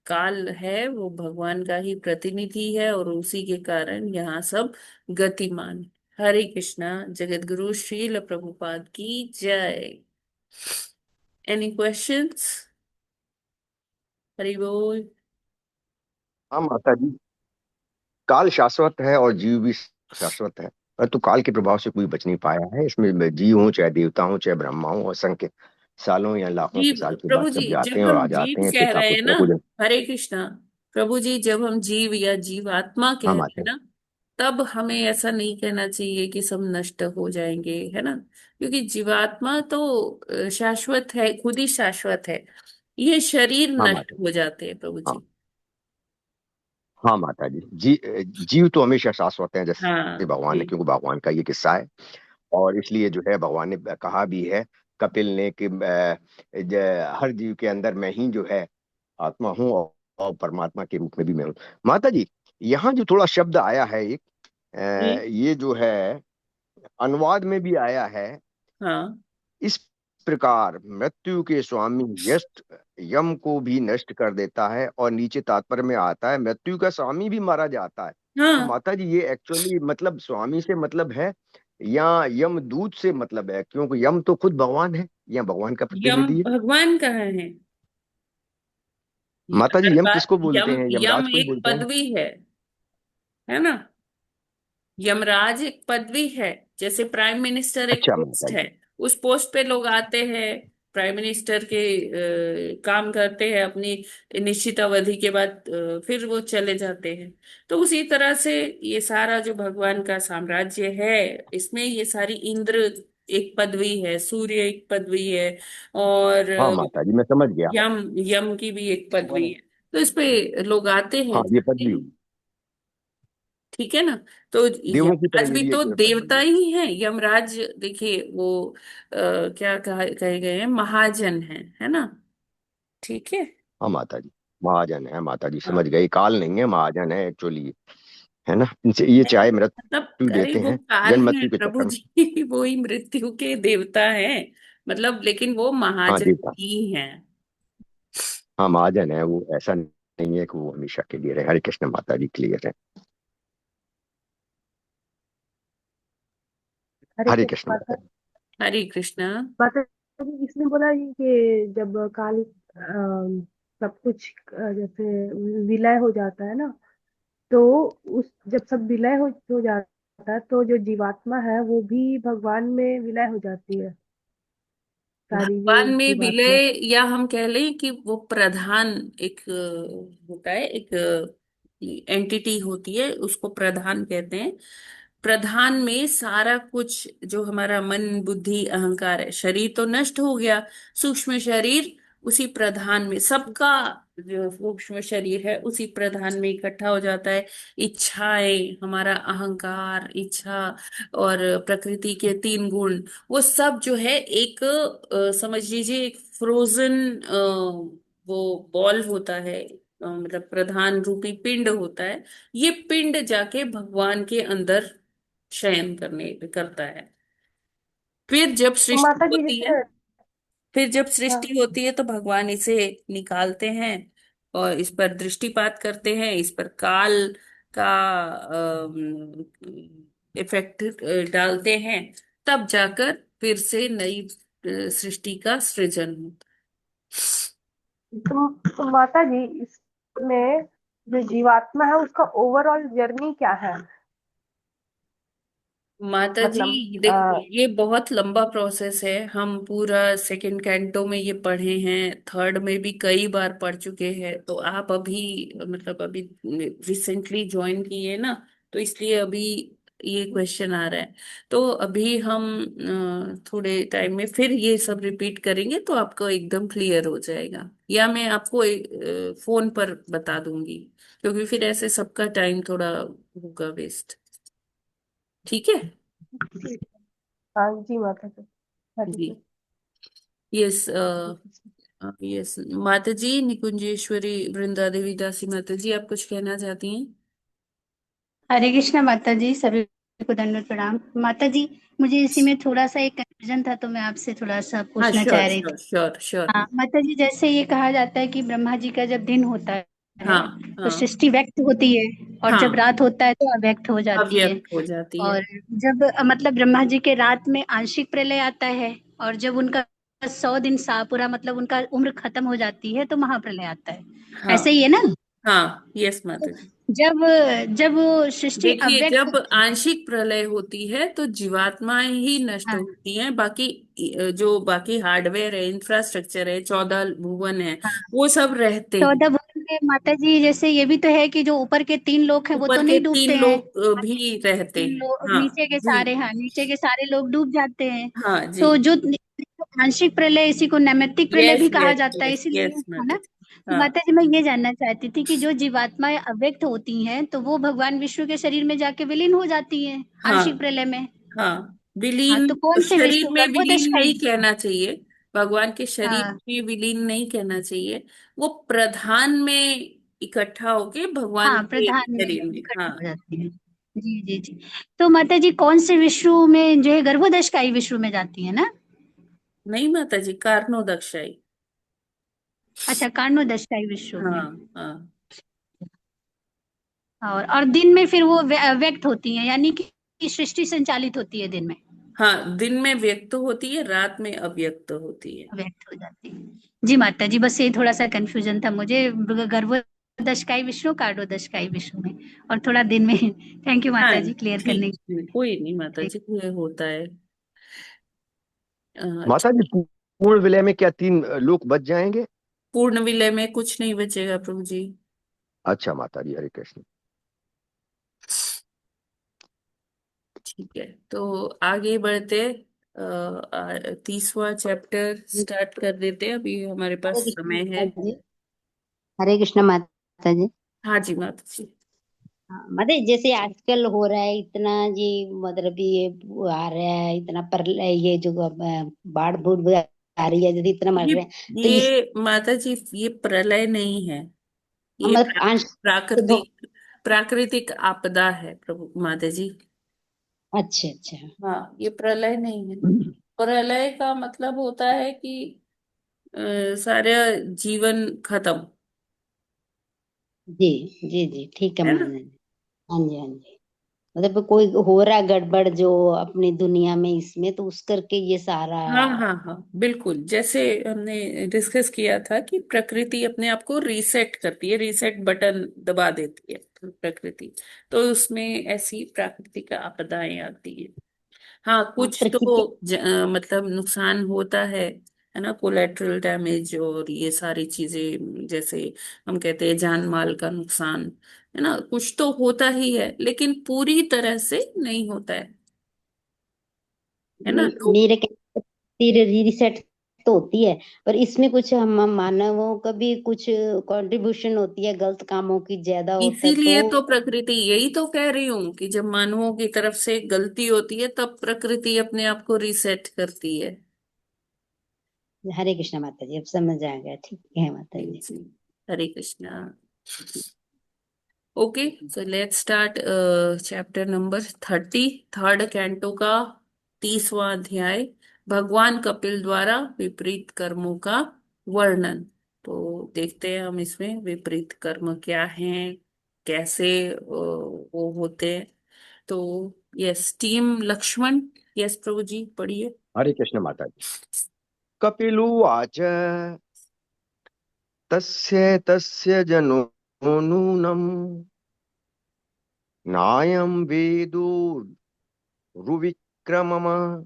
काल है वो भगवान का ही प्रतिनिधि है, और उसी के कारण यहाँ सब गतिमान। हरे कृष्णा। जगत गुरु श्रील प्रभुपाद की जय। Any questions? हरि बोल। हाँ माता जी, काल शाश्वत है और जीव भी शाश्वत है, परंतु काल के प्रभाव से कोई बच नहीं पाया है। इसमें जीव हो, चाहे देवता हो, चाहे ब्रह्मा हो, असंख्य सालों या लाखों के जीव, साल के बाद प्रभु जी, सब जाते जब हैं और हम आ जाते जीव हैं, कह पिता रहे हैं पुत्र ना, को जब। हरे कृष्णा, प्रभु जी, जब हम जीव या जीवात्मा कह हाँ रहे हैं माता जी। ना, तब हमें ऐसा नहीं कहना चाहिए कि सब नष्ट हो जाएंगे, है ना। क्योंकि जीवात्मा तो शाश्वत है, खुद ही शाश्वत है। ये शरीर हाँ नष्ट माता जी। हो जाते हैं प्रभु हाँ जी। हाँ माता जी, जीव तो हमेशा शाश्वत है, जैसे हाँ भगवान जी। ने, क्योंकि भगवान का ये किस्सा है। और इसलिए जो है भगवान ने कहा भी है, कपिल ने, कि हर जीव के अंदर मैं ही जो है आत्मा हूँ, और परमात्मा के रूप में भी मैं हूँ। माता जी, यहाँ जो थोड़ा शब्द आया है एक, जी। ये जो है अनुवाद में भी आया है, हाँ इस प्रकार मृत्यु के स्वामी यस्ट यम को भी नष्ट कर देता है। और नीचे तात्पर्य में आता है, मृत्यु का स्वामी भी मारा जाता है। तो हाँ। माता जी, ये एक्चुअली मतलब स्वामी से मतलब है या यम दूत से मतलब है? क्योंकि यम तो खुद भगवान है या भगवान का यम प्रतिनिधि है। भगवान कहाँ है? माता हर जी, यम बात, किसको बोलते यम हैं? यम यमराज को ही एक बोलते हैं। पदवी है ना। यमराज एक पदवी है, जैसे प्राइम मिनिस्टर एक अच्छा माता पोस्ट जी। है। उस पोस्ट पे लोग आते हैं, प्राइम मिनिस्टर के काम करते हैं अपनी निश्चित अवधि के बाद, फिर वो चले जाते हैं। तो उसी तरह से ये सारा जो भगवान का साम्राज्य है, इसमें ये सारी इंद्र एक पदवी है, सूर्य एक पदवी है, और हाँ माता जी, मैं समझ गया। यम यम की भी एक पदवी है। तो इस पे लोग आते हाँ, हैं, ये जाते पदवी हैं। ठीक है ना। तो देवों की तरह यमराज भी मेरी तो एक पदवी देवता है। ही है। यमराज देखिए, वो क्या कहे गए हैं, महाजन है ना। ठीक है। हाँ माता जी, महाजन है माता जी, समझ हाँ, गए। काल नहीं है, महाजन है एक्चुअली, है ना। इनसे ये चाहे मतलब मृत्यु अरे देते वो हैं, काल जन्म है मृत्यु के प्रभु चक्कर में। जी वो ही मृत्यु के देवता हैं। मतलब लेकिन वो हाँ महाजन देवता, ही हैं। हाँ महाजन है वो, ऐसा नहीं है कि वो हमेशा के लिए रहे। हरे कृष्ण माता जी, क्लियर है। हरे हरे कृष्ण कृष्ण माता। माता जी। हरे कृष्णा। माता जी, इसने बोला ये कि जब काल सब कुछ जैसे विलय हो जाता है ना, तो उस जब सब विलय हो जाता है, तो जो जीवात्मा है वो भी भगवान में विलय हो जाती है, सारी ये भगवान में जीवात्मा। विलय, या हम कह लें कि वो प्रधान एक होता है, एक एंटिटी होती है, उसको प्रधान कहते हैं। प्रधान में सारा कुछ जो हमारा मन बुद्धि अहंकार है, शरीर तो नष्ट हो गया, सूक्ष्म शरीर उसी प्रधान में, सबका जो सूक्ष्म शरीर है उसी प्रधान में इकट्ठा हो जाता है। इच्छाएं, हमारा अहंकार, इच्छा, और प्रकृति के तीन गुण, वो सब जो है एक समझ लीजिए एक फ्रोजन वो बॉल होता है, मतलब प्रधान रूपी पिंड होता है। ये पिंड जाके भगवान के अंदर शयन करने करता है। फिर जब तो सृष्टि माता जी होती है। जैसे फिर जब हाँ। सृष्टि होती है तो भगवान इसे निकालते हैं और इस पर दृष्टिपात करते हैं, इस पर काल का इफेक्ट डालते हैं, तब जाकर फिर से नई सृष्टि का सृजन होता तो माता जी, इसमें जो जीवात्मा है उसका ओवरऑल जर्नी क्या है? है। माता मतलब जी देखो, ये बहुत लंबा प्रोसेस है। हम पूरा सेकंड कैंटो में ये पढ़े हैं, थर्ड में भी कई बार पढ़ चुके हैं। तो आप अभी मतलब अभी रिसेंटली ज्वाइन किए ना, तो इसलिए अभी ये क्वेश्चन आ रहा है। तो अभी हम थोड़े टाइम में फिर ये सब रिपीट करेंगे तो आपको एकदम क्लियर हो जाएगा, या मैं आपको फोन पर बता दूंगी, क्योंकि फिर ऐसे सबका टाइम थोड़ा होगा वेस्ट। ठीक है हाँ जी माता जी, हरे जी। कृष्ण। यस हरे कृष्ण। यस माता जी, निकुंजेश्वरी वृंदा देवी दासी माता जी, आप कुछ कहना चाहती हैं? हरे कृष्णा माता जी, सभी को दंडवत प्रणाम। माता जी, मुझे इसी में थोड़ा सा एक कंफ्यूजन था, तो मैं आपसे थोड़ा सा हाँ, पूछना श्योर चाह रही श्योर थी। Sure sure. हाँ माता जी, जैसे ये कहा जाता है कि ब्रह्मा जी का जब दिन होता है हाँ तो हाँ सृष्टि व्यक्त होती है, और जब हाँ, रात होता है तो अव्यक्त हो जाती है। अव्यक्त हो जाती है। और जब मतलब ब्रह्मा जी के रात में आंशिक प्रलय आता है, और जब उनका 100 दिन सा पूरा मतलब उनका उम्र खत्म हो जाती है तो महाप्रलय आता है। हाँ ऐसे ही है ना? हाँ, यस माता जी। जब जब वो सृष्टि देखिए, अव्यक्त जब होती है। आंशिक प्रलय होती है तो जीवात्माएं ही नष्ट हाँ होती हैं, बाकी जो बाकी हार्डवेयर है, इंफ्रास्ट्रक्चर है, 14 भुवन है, हाँ। वो सब रहते हैं। 14 भुवन में माता जी, जैसे ये भी तो है कि जो ऊपर के 3 लोक हैं वो तो ऊपर के नहीं डूबते 3 हैं। लोग भी रहते तीन हैं। लोग हाँ नीचे के जी। सारे, हाँ नीचे के सारे लोग डूब जाते हैं। हाँ जी। तो जो आंशिक प्रलय, इसी को नैमित्तिक प्रलय यस भी कहा यस जाता है, यस इसीलिए यस है ना? माता जी। तो हाँ माता जी, मैं ये जानना चाहती थी कि जो जीवात्माएं अव्यक्त होती हैं तो वो भगवान विष्णु के शरीर में जाके विलीन हो जाती हैं हाँ आंशिक प्रलय में। हाँ, हाँ, विलीन तो कौन से शरीर विष्णु, में विलीन गर्भोदशकाई नहीं विष्णु? कहना चाहिए, भगवान के शरीर हाँ में विलीन नहीं कहना चाहिए। वो प्रधान में इकट्ठा होके भगवान हाँ, के प्रधान में शरीर में। इकट्ठा हो हाँ, जाती है। जी जी जी। तो माता जी, कौन से विष्णु में जो है, गर्भोदशकाई विष्णु में जाती है ना? नहीं माता जी, कार्णोदक्षाई। अच्छा, कार्णोदशकाई विष्णु हाँ में। हाँ और दिन में फिर वो व्यक्त होती है, यानी कि सृष्टि संचालित होती है दिन में, हाँ, दिन में व्यक्त होती है, रात में अव्यक्त होती है। व्यक्त हो जाती है। जी माता जी, बस ये थोड़ा सा कंफ्यूजन था मुझे, गर्भोदशकाई विष्णु, कार्डोदशकाई विष्णु में, और थोड़ा दिन में। थैंक यू हाँ माता जी, क्लियर करने ठीक, के कोई नहीं माता लिए। जी, ये होता है। माता जी, पूर्ण विलय में क्या 3 लोक बच जाएंगे? पूर्ण विलय में कुछ नहीं बचेगा प्रभु जी। अच्छा माता जी, हरे कृष्ण। ठीक है, तो आगे बढ़ते 30वां चैप्टर स्टार्ट कर देते हैं, अभी हमारे हरे पास कृष्ण समय है। माता जी। हरे कृष्ण माता जी। हाँ जी माता जी। हाँ, मतलब जैसे आजकल हो रहा है इतना जी, मतलब ये आ रहा है इतना, पर ये जो बाढ़ बूढ़ आ रही है, जैसे इतना मर ये रहे हैं। तो इस ये माता जी, ये प्रलय नहीं है, ये मतलब अंश शुद्ध प्राकृतिक प्राकृतिक आपदा है प्रभु माता जी। अच्छा अच्छा। हाँ, ये प्रलय नहीं है। प्रलय का मतलब होता है कि सारा जीवन खत्म, जी जी जी, ठीक है है मान ना? लेंगे। हाँ जी हाँ जी। मतलब कोई हो रहा गड़बड़ जो अपनी दुनिया में, इसमें तो उस करके ये सारा। हाँ हाँ हाँ, बिल्कुल, जैसे हमने डिस्कस किया था कि प्रकृति अपने आप को रीसेट करती है, रीसेट बटन दबा देती है प्रकृति। तो उसमें ऐसी प्राकृतिक आपदाएं आती है। हाँ, हाँ, कुछ प्रकृति। तो मतलब नुकसान होता है ना, कोलेटरल डैमेज और ये सारी चीजें, जैसे हम कहते हैं जान माल का नुकसान, है ना, कुछ तो होता ही है, लेकिन पूरी तरह से नहीं होता है ना? तो मेरे कहते रिसेट तो होती है, पर इसमें कुछ हम मानवों का भी कुछ कंट्रीब्यूशन होती है, गलत कामों की ज्यादा होता है तो। इसीलिए तो प्रकृति, यही तो कह रही हूँ कि जब मानवों की तरफ से गलती होती है तब प्रकृति अपने आप को रीसेट करती है। हरे कृष्ण माता जी, अब समझ आ गया, ठीक है माता जी। जी, Hare Krishna. Okay, so let's start chapter number 30, third canto का 30वां अध्याय, भगवान कपिल द्वारा विपरीत कर्मों का वर्णन। तो देखते हैं हम इसमें विपरीत कर्म क्या हैं, कैसे वो होते हैं। तो यस, टीम लक्ष्मण, यस प्रभु जी पढ़िए। हरे कृष्ण माता जी। कपिलुवाच तस्य तस्य जनो नूनम् नायं वेदोरुविक्रमम्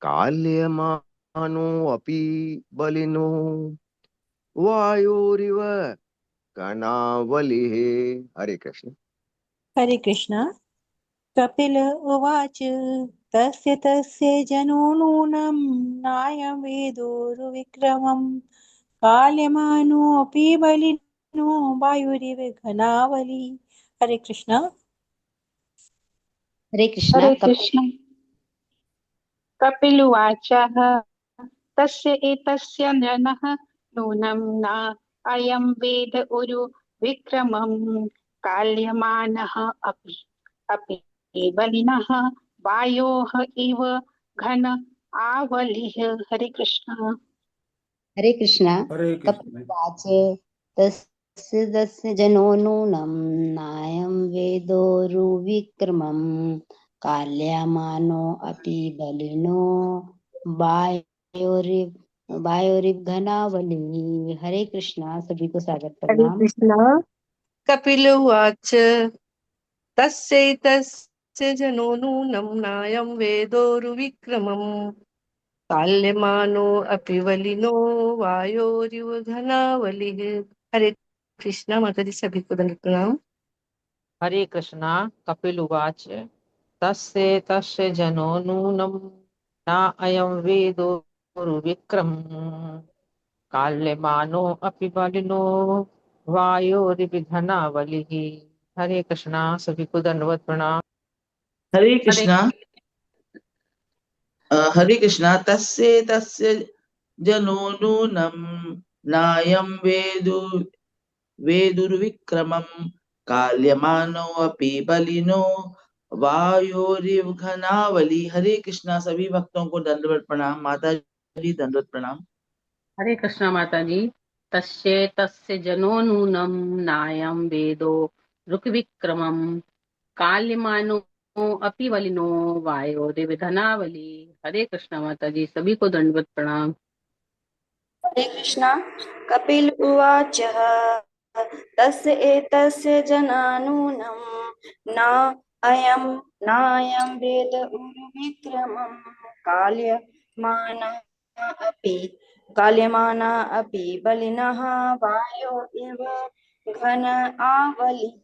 काल्यमानोऽपि बलिनो वायोरिव कणावलिः। हरे कृष्ण। हरे कृष्ण। कपिल उवाच तस्य तस्य जनो नूनं नायं वेदोरुविक्रमं काल्यमानोऽपि बलिनो वायुरिव घनावली। हरे कृष्ण। हरे कृष्ण। हरे कृष्ण। कपिलुवाच तस्य एतस्य जनः नूनं न अयं वेद उरु विक्रमं काल्यमानः अपि बलिनः वायोः इव घन आवलिः। हरे कृष्ण। हरे कृष्ण। हरे कृष्ण। कपिलवाच तस्य तस्य जनो नूनं नायं वेदोरुविक्रमं काल्यमानो अपि बलिनो वायोरिव घनावली। हरे कृष्णा। सभी को सादर हरे प्रणाम। कृष्णा। कपिल उवाच तस्यैतस्य जनो नूनं नायं वेदोरुविक्रमं काल्यमानो अपि बलिनो वायोरिव घनावलिः। हरे कृष्णा। माता जी सभी को दंड प्रणाम। हरे कृष्णा। कपिल उवाच तस्य तस्य जनो नूनं न अयं वेदो विक्रमः काल्यमानो अपि बलिनो वायोरिवघनावलिः। हरे कृष्णा। सभी को दंडवत प्रणाम। हरे कृष्णा। हरे कृष्णा। तस्य तस्य जनो नूनं नायं वेदुर्विक्रमं काल्यमानो अपि बलिनो वायोरिव घनावली। हरे कृष्णा। सभी भक्तों को दंडवत प्रणाम। माता जी दंडवत प्रणाम। हरे कृष्णा माता जी। तस्य तस्य जनो नूनं नायं वेदो ऋक्विक्रमं काल्यमानो अपि बलिनो वायोरिवधनावली। हरे कृष्णा माता जी। सभी को दंडवत प्रणाम। हरे कृष्णा। कपिल उवाच तस्य एतस्य जनानूनं नायं वेद उर्विक्रमं काल्यमाना अपि बलिनः वायो इव घन आवली।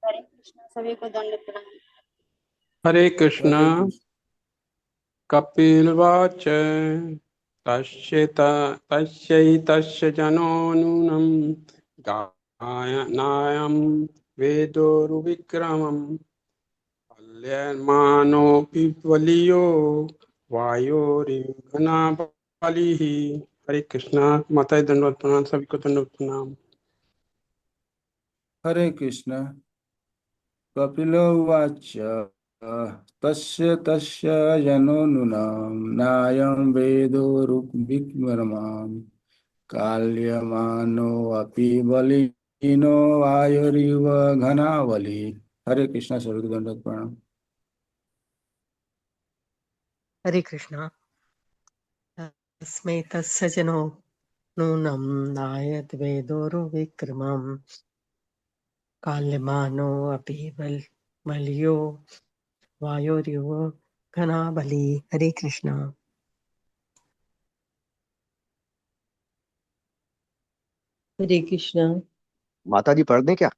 हरे कृष्ण। सभी को दंड प्रणाम। हरे कृष्ण। कपिलवाच तस्यैतस्य जनो नूनं नायं वेदोरुविक्रमं काल्यमानोऽपि बलियो वायोरिवघनावलिः। हरे कृष्णा। माता जी दंडवत प्रणाम। सभी को दंडवत प्रणाम। हरे कृष्ण। कपिलवाच तस्य तस्य जनो नूनं नायं वेदोरुविक्रमं काल्यमानो अपि बलिनो वायुरिव घनावली। हरे कृष्णा। सभी को दंडवत प्रणाम। हरे कृष्णा। तस्मै तस्य जनो नूनं नायं वेदोरुविक्रमं काल्यमानो अपि बलियो वायोरिव घनावली। हरे कृष्णा। हरे कृष्णा। माता जी पढ़ दें क्या?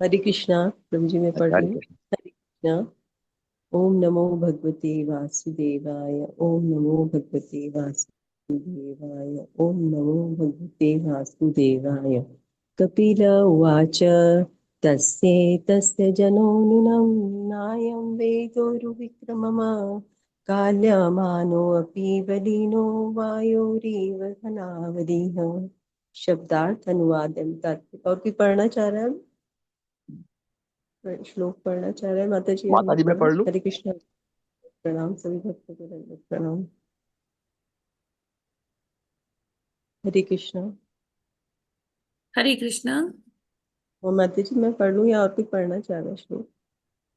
हरे कृष्णा। प्रभु जी मैं पढ़ हरे रही हूँ। कृष्ण। हरे कृष्णा। ओम नमो भगवते वासुदेवाय। ओम नमो भगवते वासुदेवाय। ओम नमो भगवते वासुदेवाय। कपिल उवाच तस्य जनो नूनं नायं वेदोरुविक्रमम् काल्यमानोऽपि बलिनो वायोरिव घनावलिः। शब्दार्थ अनुवाद एवं तात्पर्य। और कोई पढ़ना चाह रहा है? श्लोक पढ़ना चाह रहे हैं? माता जी आप माता जी मैं पढ़ो। पढ़ लूं? हरे कृष्ण। प्रणाम सभी भक्तों को दंडवत प्रणाम। हरे कृष्णा। हरे कृष्णा। और माता जी मैं पढ़ लूँ या और कोई पढ़ना चाह रहा है श्लोक?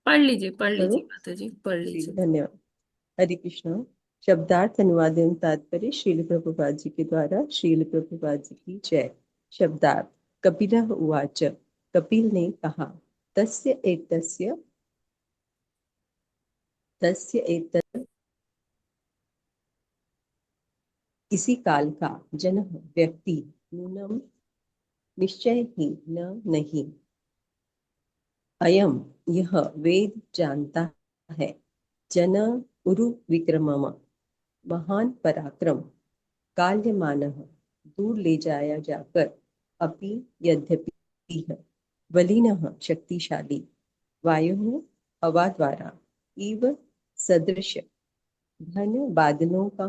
पढ़ पढ़ो। लीजिए माता जी, पढ़ जी लीजिए। धन्यवाद। हरे कृष्णा। शब्दार्थ अनुवाद एवं तात्पर्य श्रील प्रभुपाद जी के द्वारा। श्रील प्रभुपाद जी की जय। शब्दार्थ। कपिलः उवाच। कपिल ने कहा। तस्य एतस्य तस्य एतत् इसी काल का जनः व्यक्ति नूनम निश्चय ही न नहीं। अयम यह वेद जानता है। जन उरु विक्रमम महान पराक्रम काल्यमानः दूर ले जाया जाकर अपि यद्यपि बलिनः शक्तिशाली वायु हवा द्वारा इव सदृश घन बादलों का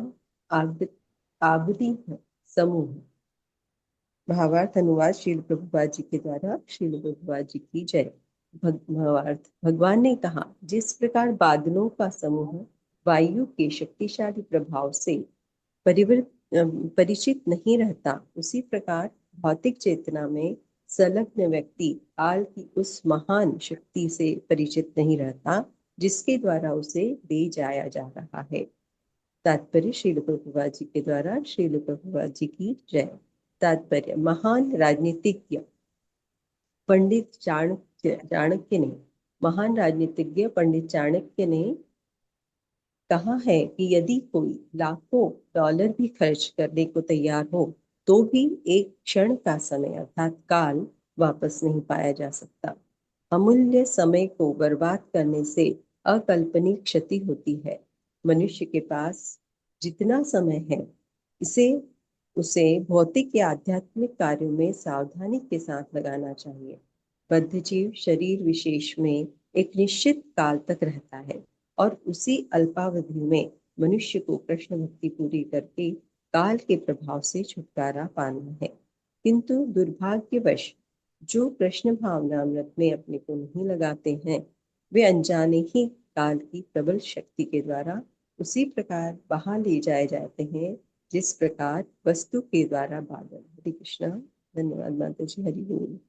आवृत्ति समूह। भावार्थ अनुवाद श्रील प्रभुपाद जी के द्वारा। श्रील प्रभुपाद जी की जय। भावार्थ। भगवान ने कहा जिस प्रकार बादलों का समूह वायु के शक्तिशाली प्रभाव से परिचित नहीं रहता, उसी प्रकार भौतिक चेतना में संलग्न व्यक्ति काल की उस महान शक्ति से परिचित नहीं रहता जिसके द्वारा उसे ले जाया जा रहा है। तात्पर्य श्रील प्रभुपाद जी के द्वारा। श्रील प्रभुपाद जी की जय। तात्पर्य। महान राजनीतिज्ञ पंडित चाणक्य ने महान राजनीतिज्ञ पंडित चाणक्य ने कहा है कि यदि कोई लाखों डॉलर भी खर्च करने को तैयार हो तो भी एक क्षण का समय अर्थात काल वापस नहीं पाया जा सकता। अमूल्य समय को बर्बाद करने से अकल्पनीय क्षति होती है। मनुष्य के पास जितना समय है उसे भौतिक या आध्यात्मिक कार्यों में सावधानी के साथ लगाना चाहिए। बद्धजीव शरीर विशेष में एक निश्चित काल तक रहता है और उसी अल्पावधि में मनुष्य को कृष्ण भक्ति पूरी करके काल के प्रभाव से छुटकारा पाना है। किंतु दुर्भाग्यवश जो कृष्ण भावनामृत में अपने को नहीं लगाते हैं, वे अनजाने ही काल की प्रबल शक्ति के द्वारा उसी प्रकार बहा ले जाए जाते हैं जिस प्रकार वस्तु के द्वारा बादल। हरे कृष्णा। धन्यवाद माता जी। हरि बोल।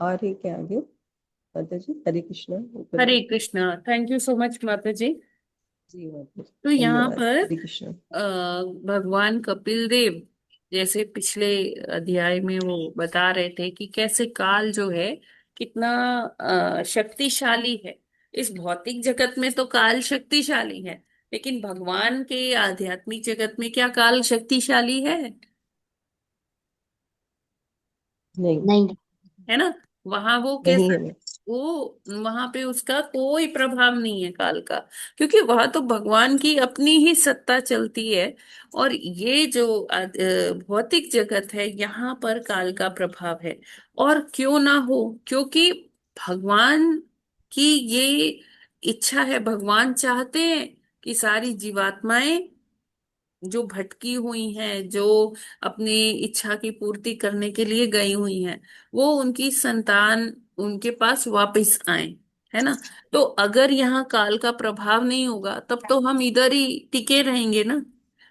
और है क्या आगे माता ji? Hare Krishna. Hare Krishna. Thank you so much माता जी। जी माता जी तो यहाँ धन्यवाद। पर हरे कृष्णा। भगवान कपिल देव जैसे पिछले अध्याय में वो बता रहे थे कि कैसे काल जो है कितना शक्तिशाली है। इस भौतिक जगत में तो काल शक्तिशाली है, लेकिन भगवान के आध्यात्मिक जगत में क्या काल शक्तिशाली है? नहीं नहीं है ना। वहां वो नहीं कैसा है। है? वो वहां पे उसका कोई प्रभाव नहीं है काल का, क्योंकि वहां तो भगवान की अपनी ही सत्ता चलती है। और ये जो भौतिक जगत है, यहाँ पर काल का प्रभाव है। और क्यों ना हो, क्योंकि भगवान की ये इच्छा है। भगवान चाहते हैं कि सारी जीवात्माएं जो भटकी हुई हैं, जो अपनी इच्छा की पूर्ति करने के लिए गई हुई हैं, वो उनकी संतान उनके पास वापस आए। है ना। तो अगर यहाँ काल का प्रभाव नहीं होगा तब तो हम इधर ही टिके रहेंगे ना।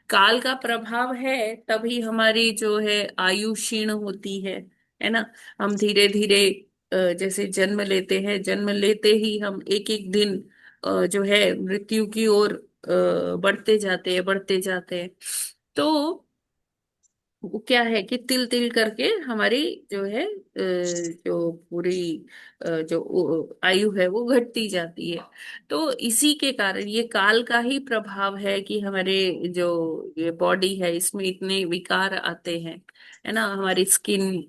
काल का प्रभाव है तभी हमारी जो है आयु क्षीण होती है ना। हम धीरे धीरे जैसे जन्म लेते हैं, जन्म लेते ही हम एक एक दिन जो है मृत्यु की ओर बढ़ते जाते हैं, बढ़ते जाते हैं। तो वो क्या है कि तिल तिल करके हमारी जो है जो पूरी जो आयु है वो घटती जाती है। तो इसी के कारण ये काल का ही प्रभाव है कि हमारे जो ये बॉडी है इसमें इतने विकार आते हैं। है ना। हमारी स्किन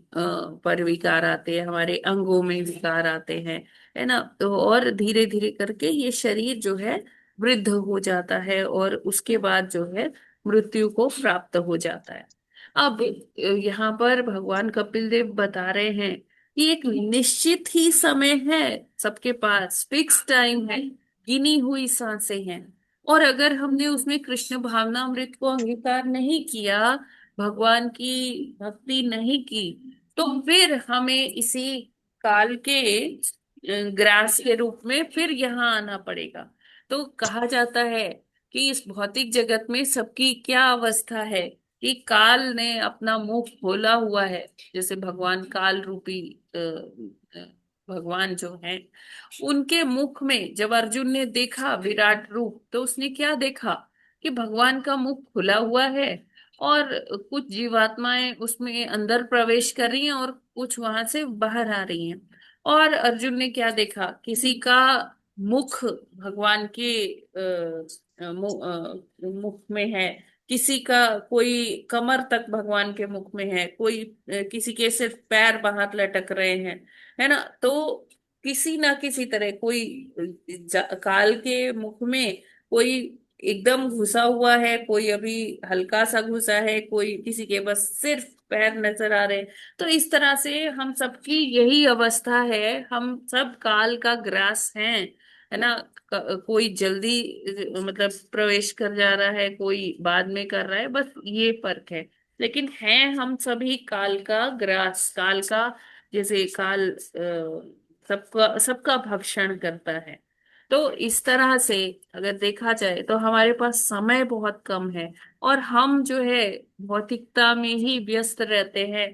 पर विकार आते हैं, हमारे अंगों में विकार आते हैं। है ना। तो और धीरे धीरे करके ये शरीर जो है वृद्ध हो जाता है और उसके बाद जो है मृत्यु को प्राप्त हो जाता है। अब यहाँ पर भगवान कपिल देव बता रहे हैं कि एक निश्चित ही समय है, सबके पास फिक्स टाइम है, गिनी हुई सांसें हैं। और अगर हमने उसमें कृष्ण भावनामृत को अंगीकार नहीं किया, भगवान की भक्ति नहीं की, तो फिर हमें इसी काल के ग्रास के रूप में फिर यहाँ आना पड़ेगा। तो कहा जाता है कि इस भौतिक जगत में सबकी क्या अवस्था है कि काल ने अपना मुंह खोला हुआ है। जैसे भगवान काल रूपी अ, भगवान जो हैं, उनके मुख में जब अर्जुन ने देखा विराट रूप, तो उसने क्या देखा कि भगवान का मुख खुला हुआ है और कुछ जीवात्माएं उसमें अंदर प्रवेश कर रही हैं और कुछ वहां से बाहर आ रही हैं। और अर्जुन ने क्या देखा, किसी का मुख भगवान के मुख में है, किसी का कोई कमर तक भगवान के मुख में है, कोई किसी के सिर्फ पैर बाहर लटक रहे हैं, है ना। तो किसी ना किसी तरह कोई काल के मुख में कोई एकदम घुसा हुआ है, कोई अभी हल्का सा घुसा है, कोई किसी के बस सिर्फ पैर नजर आ रहे हैं। तो इस तरह से हम सबकी यही अवस्था है, हम सब काल का ग्रास हैं, है ना। कोई जल्दी मतलब प्रवेश कर जा रहा है, कोई बाद में कर रहा है, बस ये फर्क है। लेकिन हैं हम सभी काल का ग्रास, काल का, जैसे काल सबका सबका भक्षण करता है। तो इस तरह से अगर देखा जाए तो हमारे पास समय बहुत कम है, और हम जो है भौतिकता में ही व्यस्त रहते हैं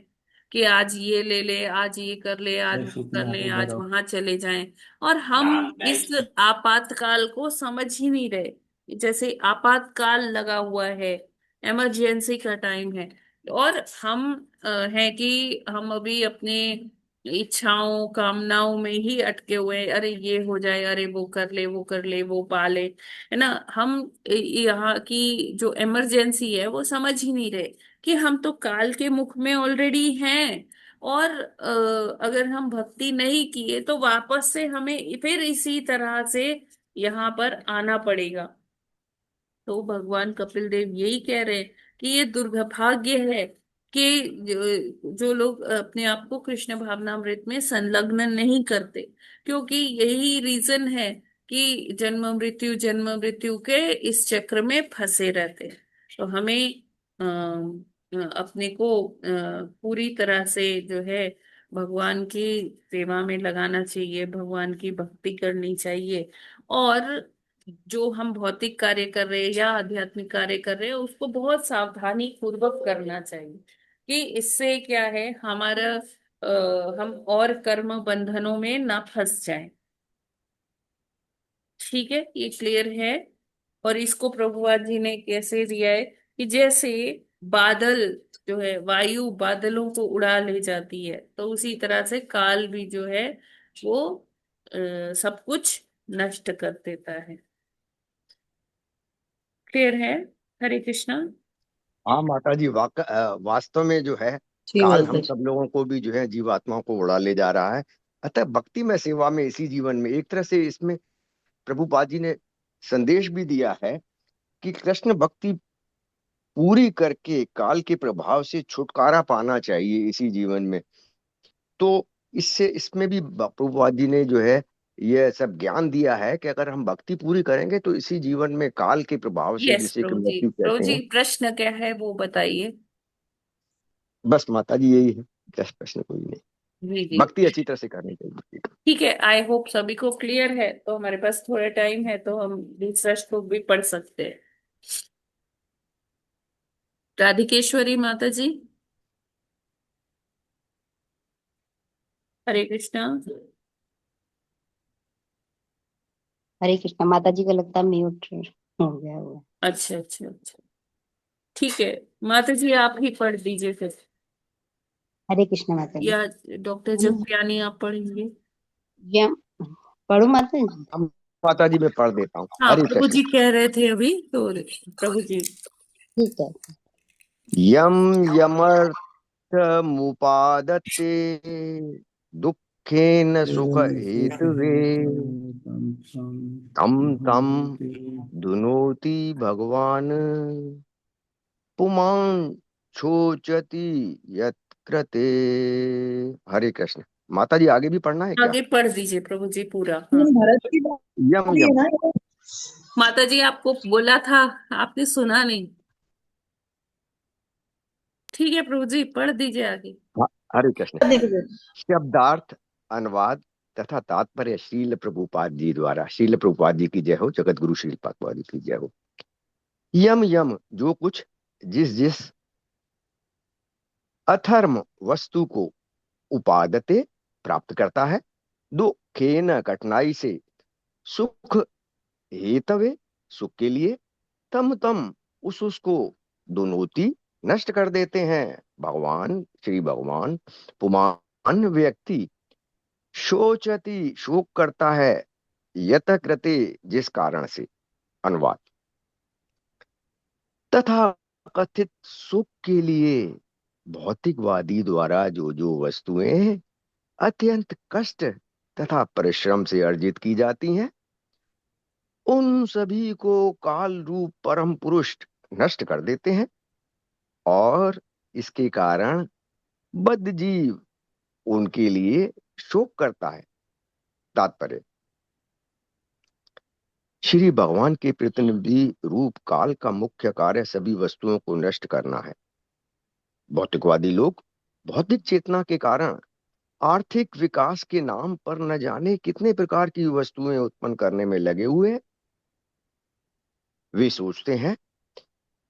कि आज ये ले ले, आज ये कर ले, आज जय वो श्री कर कृष्ण ले, आज भैरव। वहां चले जाएं। और हम इस आपातकाल को समझ ही नहीं रहे, जैसे आपातकाल लगा हुआ है, इमरजेंसी का टाइम है। और हम है कि हम अभी अपने इच्छाओं कामनाओं में ही अटके हुए हैं, अरे ये हो जाए, अरे वो कर ले, वो कर ले, वो पाले, है ना। हम यहाँ की जो इमरजेंसी है वो समझ ही नहीं रहे कि हम तो काल के मुख में ऑलरेडी हैं। और अगर हम भक्ति नहीं किए तो वापस से हमें फिर इसी तरह से यहाँ पर आना पड़ेगा। तो भगवान कपिल देव यही कह रहे हैं कि ये दुर्भाग्य है कि जो लोग अपने आप को कृष्ण भावनामृत में संलग्न नहीं करते, क्योंकि यही रीजन है कि जन्म मृत्यु के इस चक्र में फंसे रहते हैं। तो हमें अपने को पूरी तरह से जो है भगवान की सेवा में लगाना चाहिए, भगवान की भक्ति करनी चाहिए। और जो हम भौतिक कार्य कर रहे हैं या आध्यात्मिक कार्य कर रहे हैं, उसको बहुत सावधानी पूर्वक करना चाहिए, कि इससे क्या है हमारा हम और कर्म बंधनों में ना फंस जाएं। ठीक है, ये क्लियर है। और इसको प्रभुपाद जी ने कैसे दिया है कि जैसे बादल जो है, वायु बादलों को उड़ा ले जाती है, तो उसी तरह से काल भी जो है वो सब कुछ नष्ट कर देता है। क्लियर है? हरे कृष्णा। हाँ माता जी, वास्तव में जो है जी काल माता हम जी। सब लोगों को भी जो है जीवात्माओं को उड़ा ले जा रहा है। अतः भक्ति में सेवा में इसी जीवन में एक तरह से इसमें प्रभुपाद जी ने संदेश भी दिया है कि कृष्ण भक्ति पूरी करके काल के प्रभाव से छुटकारा पाना चाहिए इसी जीवन में। तो इससे इसमें भी प्रभुपाद जी ने जो है ये सब ज्ञान दिया है कि अगर हम भक्ति पूरी करेंगे तो इसी जीवन में काल के प्रभाव से, यस जिसे कि प्रभु जी, मृत्यु प्रभु कहते जी हैं। प्रश्न क्या है वो बताइए। बस माता जी यही है, जस्ट प्रश्न कोई नहीं। जी जी। भक्ति अच्छी तरह से करनी चाहिए। ठीक है, आई होप सभी को क्लियर है। तो हमारे पास थोड़ा टाइम है, तो हम दूसरा श्लोक भी पढ़ सकते हैं। राधिकेश्वरी माता जी, हरे कृष्णा। हरे कृष्णा। माता जी का लगता है म्यूट हो गया हुआ। अच्छा अच्छा अच्छा, ठीक है। माता जी आप ही पढ़ दीजिए फिर, हरे कृष्णा माता जी। या डॉक्टर जगप्यानी आप पढ़ेंगे? ये पढ़ू माता जी? हम माता जी मैं पढ़ देता हूँ। हाँ, हरे प्रभु कृष्ण। जी कह रहे थे अभी, तो प्रभु जी। ठीक है। यम यमर्थमुपादत्ते दुःखेन सुख हेतुवे तं तं दुनोति भगवान पुमान् शोचति यत्कृते। हरे कृष्ण। माता जी आगे भी पढ़ना है क्या? आगे पढ़ दीजिए प्रभु जी पूरा। ये हाँ, भरत की बात यम है यम। ना। माता जी आपको बोला था, आपने सुना नहीं। ठीक है प्रभु जी, पढ़ दीजिए आगे। हाँ, हरे कृष्ण। देखिए शब्दार्थ अनुवाद। तथा तात्पर्य श्रील प्रभुपाद जी द्वारा। श्रील प्रभुपाद जी की जय हो, जगत गुरु श्रील प्रभुपाद जी की जय हो। यम यम जो कुछ जिस जिस अधर्म वस्तु को उपादते प्राप्त करता है, दुखेन कठिनाई से, सुख हेतवे सुख के लिए, तम तम उसको दोनोती नष्ट कर देते हैं भगवान श्री भगवान। पुमान व्यक्ति शोचति शोक करता है, यत कृते जिस कारण से। अनुवाद। तथा कथित सुख के लिए भौतिकवादी द्वारा जो जो वस्तुएं अत्यंत कष्ट तथा परिश्रम से अर्जित की जाती हैं, उन सभी को काल रूप परम पुरुष नष्ट कर देते हैं, और इसके कारण बद्ध जीव उनके लिए शोक करता है। तात्पर्य। श्री भगवान के प्रतिनिधि रूप काल का मुख्य कार्य सभी वस्तुओं को नष्ट करना है। भौतिकवादी लोग भौतिक चेतना के कारण आर्थिक विकास के नाम पर न जाने कितने प्रकार की वस्तुएं उत्पन्न करने में लगे हुए हैं। वे सोचते हैं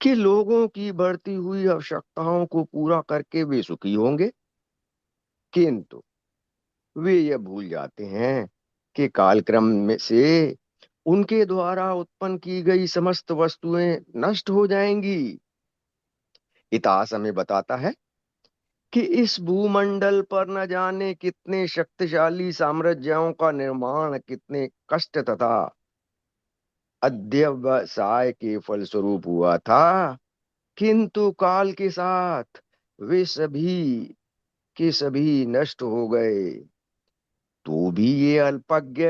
कि लोगों की बढ़ती हुई आवश्यकताओं को पूरा करके वे सुखी होंगे, किंतु वे यह भूल जाते हैं कि कालक्रम में से उनके द्वारा उत्पन्न की गई समस्त वस्तुएं नष्ट हो जाएंगी। इतिहास हमें बताता है कि इस भूमंडल पर न जाने कितने शक्तिशाली साम्राज्यों का निर्माण कितने कष्ट तथा अध्यवसाय के फलस्वरूप हुआ था, किंतु काल के साथ वे सभी के सभी नष्ट हो गए। तो भी ये अल्पज्ञ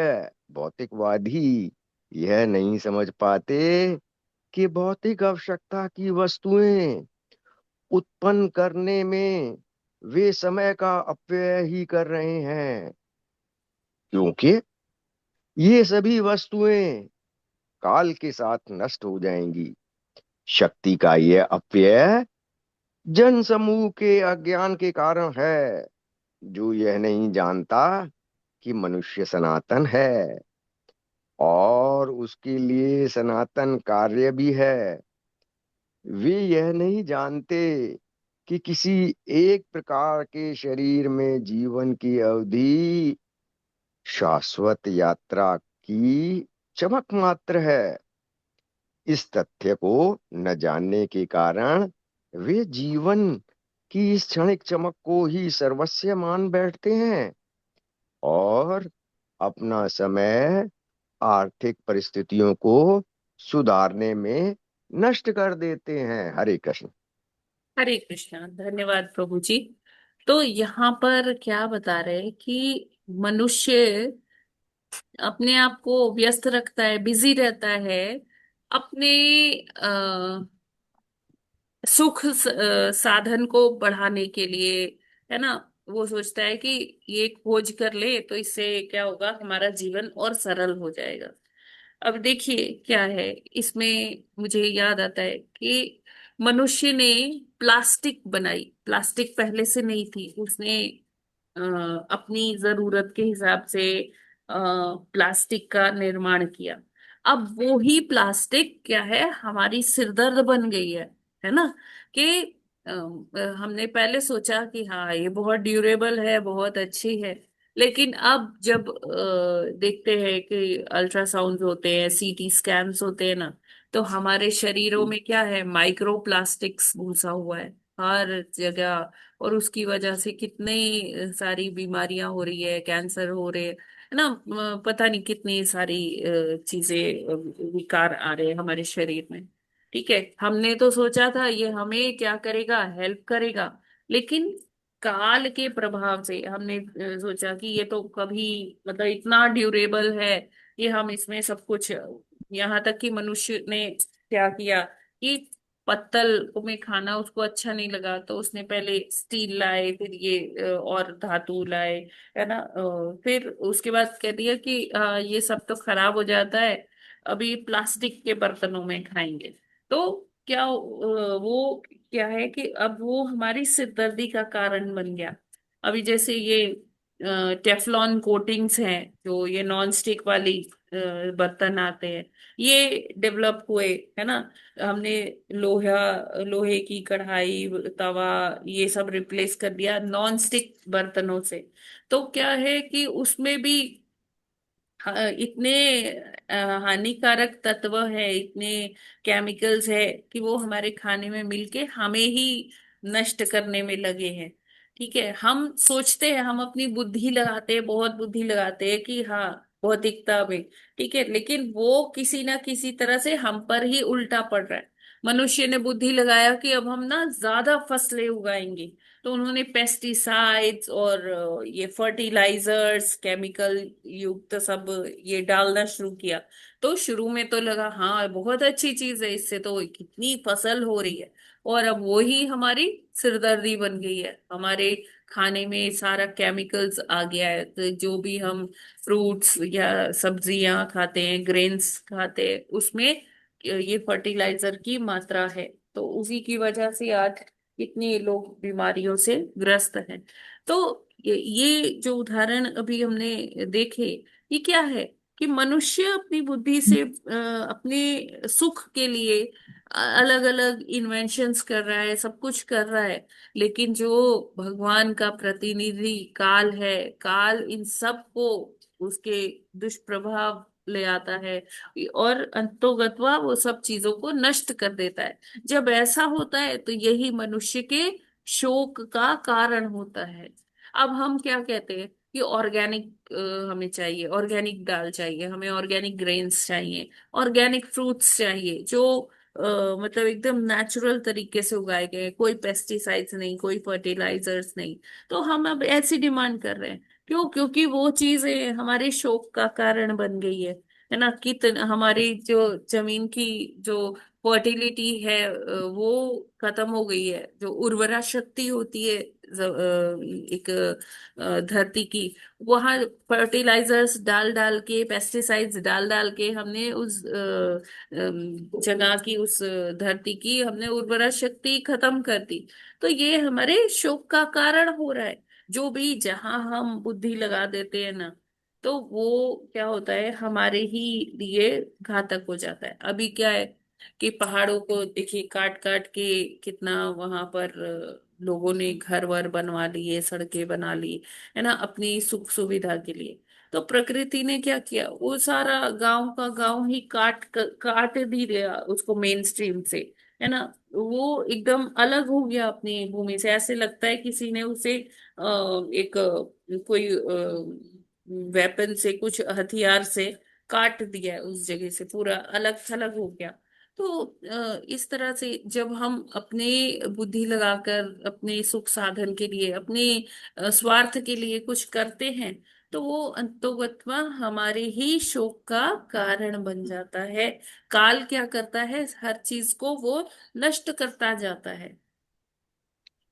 भौतिकवादी यह नहीं समझ पाते कि भौतिक आवश्यकता की वस्तुएं उत्पन्न करने में वे समय का अपव्यय ही कर रहे हैं, क्योंकि ये सभी वस्तुएं काल के साथ नष्ट हो जाएंगी। शक्ति का यह अपव्यय जन समूह के अज्ञान के कारण है, जो यह नहीं जानता कि मनुष्य सनातन है और उसके लिए सनातन कार्य भी है। वे यह नहीं जानते कि किसी एक प्रकार के शरीर में जीवन की अवधि शाश्वत यात्रा की चमक मात्र है। इस तथ्य को न जानने के कारण वे जीवन की इस क्षणिक चमक को ही सर्वस्व मान बैठते हैं और अपना समय आर्थिक परिस्थितियों को सुधारने में नष्ट कर देते हैं। हरे कृष्ण। हरे कृष्णा। धन्यवाद प्रभु जी। तो यहाँ पर क्या बता रहे हैं कि मनुष्य अपने आप को व्यस्त रखता है, बिजी रहता है अपने साधन को बढ़ाने के लिए, है ना। वो सोचता है कि ये खोज कर ले तो इससे क्या होगा, हमारा जीवन और सरल हो जाएगा। अब देखिए क्या है इसमें, मुझे याद आता है कि मनुष्य ने प्लास्टिक बनाई। प्लास्टिक पहले से नहीं थी, उसने अ, अपनी जरूरत के हिसाब से प्लास्टिक का निर्माण किया। अब वो ही प्लास्टिक क्या है, हमारी सिरदर्द बन गई है ना। कि हमने पहले सोचा कि हाँ ये बहुत ड्यूरेबल है, बहुत अच्छी है, लेकिन अब जब देखते हैं कि अल्ट्रासाउंड होते हैं, सीटी स्कैन्स होते हैं ना, तो हमारे शरीरों में क्या है, माइक्रो प्लास्टिक्स घुसा हुआ है हर जगह। और उसकी वजह से कितनी सारी बीमारियां हो रही है, कैंसर हो रहे है ना, पता नहीं कितनी सारी चीजें विकार आ रहे हैं हमारे शरीर में। ठीक है, हमने तो सोचा था ये हमें क्या करेगा, हेल्प करेगा, लेकिन काल के प्रभाव से हमने सोचा कि ये तो कभी, मतलब इतना ड्यूरेबल है, ये हम इसमें सब कुछ, यहाँ तक कि मनुष्य ने क्या किया कि पत्तल में खाना उसको अच्छा नहीं लगा तो उसने पहले स्टील लाए, फिर ये और धातु लाए, है ना। फिर उसके बाद कह दिया कि ये सब तो खराब हो जाता है, अभी प्लास्टिक के बर्तनों में खाएंगे। तो क्या वो क्या है कि अब वो हमारी सिरदर्दी का कारण बन गया। अभी जैसे ये टेफलॉन कोटिंग्स हैं, जो ये नॉन स्टिक वाली बर्तन आते हैं, ये डेवलप हुए, है ना। हमने लोहा लोहे की कढ़ाई, तवा, ये सब रिप्लेस कर दिया नॉन स्टिक बर्तनों से। तो क्या है कि उसमें भी इतने हानिकारक तत्व है, इतने केमिकल्स है कि वो हमारे खाने में मिलके हमें ही नष्ट करने में लगे हैं। ठीक है, हम सोचते हैं, हम अपनी बुद्धि लगाते हैं, बहुत बुद्धि लगाते हैं कि हाँ भौतिकता में, ठीक है, लेकिन वो किसी ना किसी तरह से हम पर ही उल्टा पड़ रहा है। मनुष्य ने बुद्धि लगाया कि अब हम ना ज्यादा फसलें उगाएंगे, तो उन्होंने पेस्टिसाइड्स और ये फर्टिलाइजर्स, केमिकल युक्त सब ये डालना शुरू किया। तो शुरू में तो लगा हाँ बहुत अच्छी चीज है, इससे तो कितनी फसल हो रही है, और अब वो ही हमारी सिरदर्दी बन गई है। हमारे खाने में सारा केमिकल्स आ गया है, तो जो भी हम फ्रूट्स या सब्जियां खाते हैं, ग्रेन्स खाते हैं, उसमें ये फर्टिलाइजर की मात्रा है। तो उसी की वजह से आज कितने लोग बीमारियों से ग्रस्त हैं। तो ये जो उदाहरण अभी हमने देखे, ये क्या है कि मनुष्य अपनी बुद्धि से अपने सुख के लिए अलग अलग इन्वेंशंस कर रहा है, सब कुछ कर रहा है, लेकिन जो भगवान का प्रतिनिधि काल है, काल इन सब को उसके दुष्प्रभाव ले आता है, और अंतोगत्वा वो सब चीजों को नष्ट कर देता है। जब ऐसा होता है तो यही मनुष्य के शोक का कारण होता है। अब हम क्या कहते हैं कि ऑर्गेनिक हमें चाहिए, ऑर्गेनिक दाल चाहिए, हमें ऑर्गेनिक ग्रेन्स चाहिए, ऑर्गेनिक फ्रूट्स चाहिए, जो मतलब एकदम नेचुरल तरीके से उगाए गए, कोई पेस्टिसाइड्स नहीं, कोई फर्टिलाइजर्स नहीं। तो हम अब ऐसी डिमांड कर रहे हैं, क्यों? क्योंकि वो चीजें हमारे शोक का कारण बन गई है ना। हमारी जो जमीन की जो फर्टिलिटी है वो खत्म हो गई है, जो उर्वरा शक्ति होती है एक धरती की, वहां फर्टिलाइजर्स डाल डाल के, पेस्टिसाइड्स डाल डाल के हमने उस जगह की, उस धरती की हमने उर्वरा शक्ति खत्म कर दी। तो ये हमारे शोक का कारण हो रहा है। जो भी जहां हम बुद्धि लगा देते हैं ना, तो वो क्या होता है, हमारे ही लिए घातक हो जाता है। अभी क्या है कि पहाड़ों को देखिए, काट काट के कितना वहां पर लोगों ने घर वर बनवा लिए, सड़कें बना ली, है ना, अपनी सुख सुविधा के लिए। तो प्रकृति ने क्या किया, वो सारा गांव का गांव ही काट भी दिया उसको मेन स्ट्रीम से, है ना। वो एकदम अलग हो गया अपनी भूमि से, ऐसे लगता है किसी ने उसे एक कोई वेपन से, कुछ हथियार से काट दिया है, उस जगह से पूरा अलग थलग हो गया। तो इस तरह से जब हम अपने बुद्धि लगाकर अपने सुख साधन के लिए, अपने स्वार्थ के लिए कुछ करते हैं, तो वो अंतोगत्वा हमारे ही शोक का कारण बन जाता है। काल क्या करता है, हर चीज को वो नष्ट करता जाता है।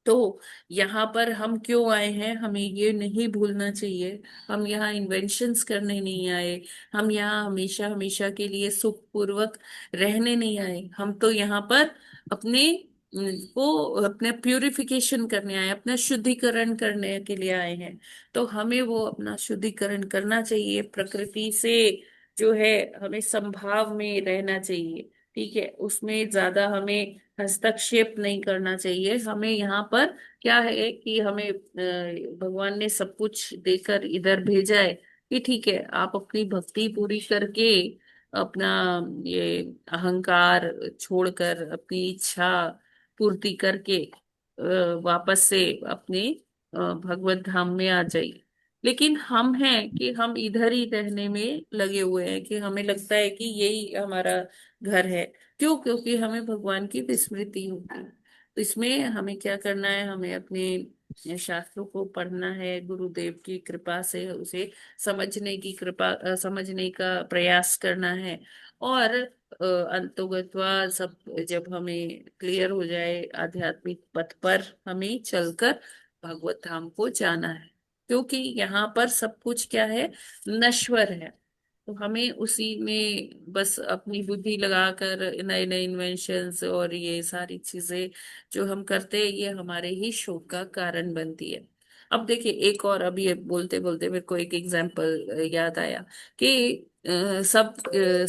तो यहाँ पर हम क्यों आए हैं, हमें ये नहीं भूलना चाहिए। हम यहाँ इन्वेंशंस करने नहीं आए, हम यहाँ हमेशा हमेशा के लिए सुखपूर्वक रहने नहीं आए। हम तो यहाँ पर अपने को अपने प्यूरिफिकेशन करने आए, अपना शुद्धिकरण करने के लिए आए हैं। तो हमें वो अपना शुद्धिकरण करना चाहिए, प्रकृति से जो है हमें संभाव में रहना चाहिए। ठीक है, उसमें ज्यादा हमें हस्तक्षेप नहीं करना चाहिए। हमें यहाँ पर क्या है कि हमें भगवान ने सब कुछ देकर इधर भेजा है कि ठीक है, आप अपनी भक्ति पूरी करके, अपना ये अहंकार छोड़कर, अपनी इच्छा पूर्ति करके वापस से अपने भगवत धाम में आ जाइए। लेकिन हम हैं कि हम इधर ही रहने में लगे हुए हैं, कि हमें लगता है कि यही हमारा घर है। क्यों? क्योंकि हमें भगवान की विस्मृति होती है। तो इसमें हमें क्या करना है, हमें अपने शास्त्रों को पढ़ना है, गुरुदेव की कृपा से उसे समझने की कृपा समझने का प्रयास करना है। और अंतोगत्वा सब जब हमें क्लियर हो जाए, आध्यात्मिक पथ पर हमें चलकर भगवत धाम को जाना है। क्योंकि यहाँ पर सब कुछ क्या है, नश्वर है। तो हमें उसी में बस अपनी बुद्धि लगाकर नए नए इन्वेंशंस और ये सारी चीजें जो हम करते हैं, ये हमारे ही शोक का कारण बनती है। अब देखिए एक और, अभी ये बोलते बोलते मेरे को एक एग्जांपल याद आया कि सब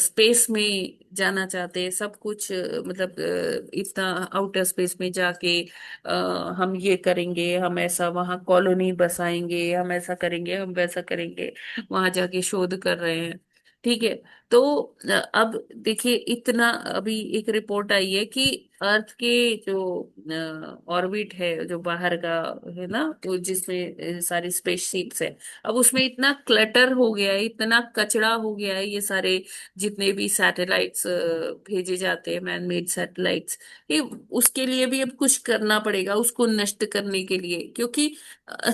स्पेस में जाना चाहते हैं, सब कुछ मतलब इतना आउटर स्पेस में जाके हम ये करेंगे, हम ऐसा वहां कॉलोनी बसाएंगे, हम ऐसा करेंगे, हम वैसा करेंगे, वहां जाके शोध कर रहे हैं। ठीक है। तो अब देखिए इतना, अभी एक रिपोर्ट आई है कि अर्थ के जो ऑर्बिट है, जो बाहर का है ना, तो जिसमें सारी स्पेसशिप्स है, अब उसमें इतना क्लटर हो गया है, इतना कचरा हो गया है, ये सारे जितने भी सैटेलाइट्स भेजे जाते हैं, मैन मेड सैटेलाइट्स, ये उसके लिए भी अब कुछ करना पड़ेगा, उसको नष्ट करने के लिए, क्योंकि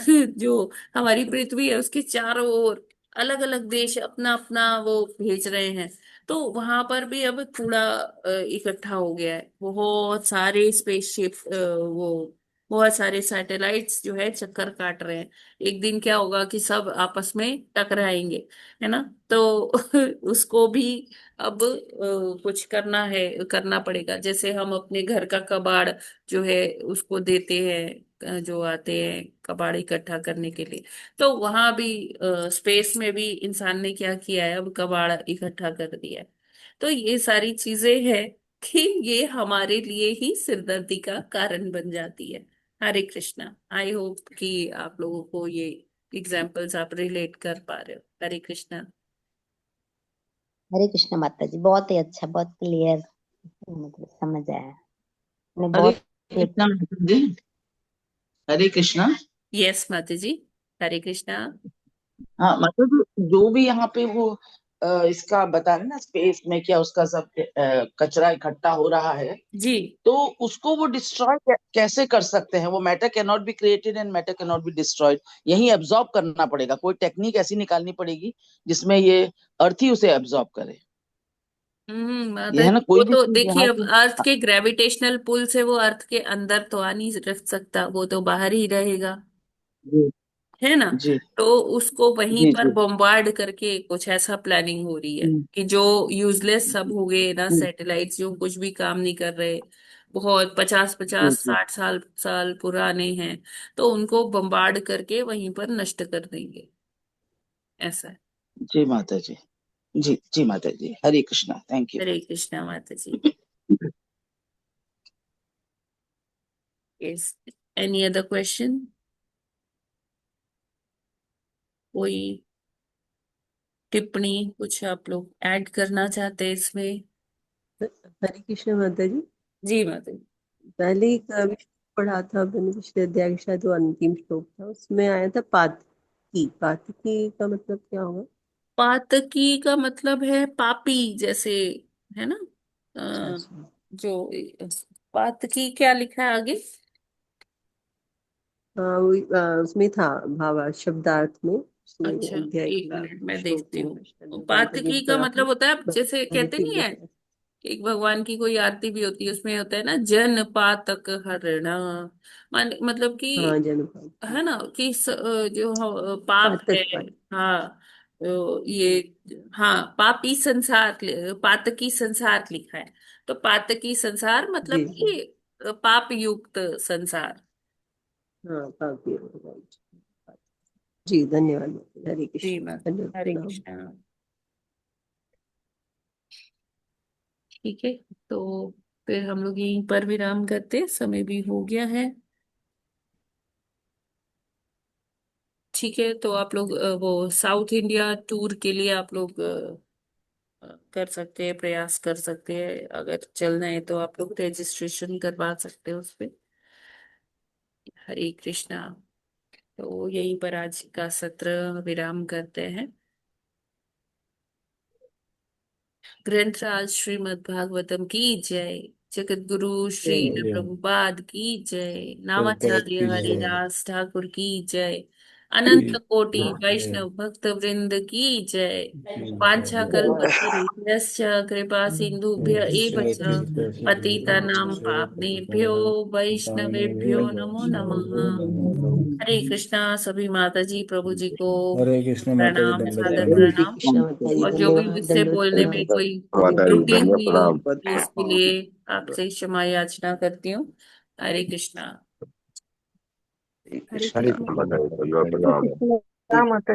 जो हमारी पृथ्वी है उसके चारों ओर अलग अलग देश अपना अपना वो भेज रहे हैं। तो वहां पर भी अब कूड़ा इकट्ठा हो गया है, बहुत सारे स्पेसशिप, वो बहुत सारे सैटेलाइट्स जो है चक्कर काट रहे हैं। एक दिन क्या होगा कि सब आपस में टकराएंगे, है ना। तो उसको भी अब कुछ करना है, करना पड़ेगा। जैसे हम अपने घर का कबाड़ जो है उसको देते हैं, जो आते हैं कबाड़ इकट्ठा करने के लिए, तो वहां भी स्पेस में भी इंसान ने क्या किया है, अब कबाड़ इकट्ठा कर दिया है। तो ये सारी चीजें हैं कि ये हमारे लिए ही सिरदर्दी का कारण बन जाती है। हरे कृष्णा। आई होप कि आप लोगों को ये एग्जाम्पल्स आप रिलेट कर पा रहे हो। हरे कृष्णा। हरे कृष्ण माता जी, बहुत ही अच्छा, बहुत क्लियर, मतलब समझ आया। मैं हरे बहुत ही कृष्णा माता जी। हरे कृष्णा। यस माता जी। हरे कृष्णा। हाँ माता जी, जो भी यहाँ पे वो इसका बता रहे ना, स्पेस में क्या उसका सब कचरा इकट्ठा हो रहा है, जी। तो उसको वो डिस्ट्रॉय कैसे कर सकते हैं? वो matter can not be created and matter can not be destroyed, यही एब्जॉर्ब करना पड़ेगा। कोई टेक्निक ऐसी निकालनी पड़ेगी जिसमें ये अर्थ ही उसे एब्जॉर्ब करे। ये माता है जी, ना, वो कोई भी तो चीज देखिए यहाँ अब पे। अर्थ के ग्रेविटेशनल पुल से वो अर्थ के अंदर तो आ नहीं रख सकता, वो तो बाहर ही रहेगा, जी है ना। जी तो उसको वहीं जी पर जी। बॉम्बार्ड करके कुछ ऐसा प्लानिंग हो रही है हम्म, कि जो यूजलेस सब हो गए ना हम्म, सैटेलाइट्स, जो कुछ भी काम नहीं कर रहे, बहुत पचास जी पचास जी 60 साल साल पुराने हैं, तो उनको बम्बार्ड करके वहीं पर नष्ट कर देंगे, ऐसा है। जी माता जी। जी जी माता जी, हरे कृष्णा, थैंक यू। हरे कृष्णा माता जी। यस। Any other question? कोई टिप्पणी, कुछ आप लोग ऐड करना चाहते हैं इसमें? हरे कृष्ण माता जी। जी माता जी। पहले एक श्लोक पढ़ा था मैंने, पिछले अध्याय का शायद वो अंतिम श्लोक था, उसमें आया था पातकी। पातकी का मतलब क्या होगा? पातकी का मतलब है पापी जैसे, है ना। अच्छा अ, अच्छा। जो पातकी क्या लिखा है आगे? हाँ वो उसमें था भावा शब्दार्थ में, उसमें अच्छा अध्याय एक का मिनट मैं श्लोक देखती में हूँ। पातकी का दंडवत मतलब होता है, जैसे कहते भक्ति नहीं है, विलास। एक भगवान की कोई आरती भी होती है, उसमें होता है ना जन पातक हरणा, मतलब हाँ कि, जनपाल। है ना, कि जो पाप है। पातक पातक। हाँ। तो ये, हाँ, पापी संसार, पातकी संसार लिखा है। तो पातकी संसार मतलब जी जी। कि पाप युक्त संसार। हाँ पापी राइट। जी धन्यवाद। हरे जी कृष्ण, मैम। धन्यवाद, हरे प्रणाम। कृष्णा। ठीक है। तो फिर हम लोग यहीं पर विराम करते हैं, समय भी हो गया है। ठीक है। तो आप लोग वो साउथ इंडिया टूर के लिए आप लोग कर सकते हैं, प्रयास कर सकते हैं, अगर चलना है तो आप लोग रजिस्ट्रेशन करवा सकते हो उस पे। हरे कृष्णा। तो यहीं पर आज का सत्र विराम करते हैं। ग्रंथराज श्रीमद् भागवतम की जय। जगत गुरु श्रील जय प्रभुपाद की जय। गुरुदेव नामाचार्य की जय। हरिदास ठाकुर की जय। अनंत कोटि जय वैष्णव भक्त वृंद की जय। की वांछा जय। कल्पतरुभ्यश्च कृपा सिंधुभ्य एव च पतितानां पावनेभ्यो वैष्णवेभ्यो नमो नमः। हरे कृष्णा। सभी माता जी प्रभु जी को हरे कृष्ण माता जी, प्रणाम, दंडवत सादर प्रणाम। हरे प्रणाम। कृष्णा माता जी, और जो भी धन्यवाद, मुझसे दंडवत बोलने में प्रणाम। कोई हरे माता जी त्रुटि कृष्णा। धन्य हुई हो प्रणाम। तो उसके लिए आपसे क्षमा याचना करती हूँ। हरे कृष्णा। हरे हरे कृष्णा कृष्ण। माता जी, परिवार प्रणाम। राम माता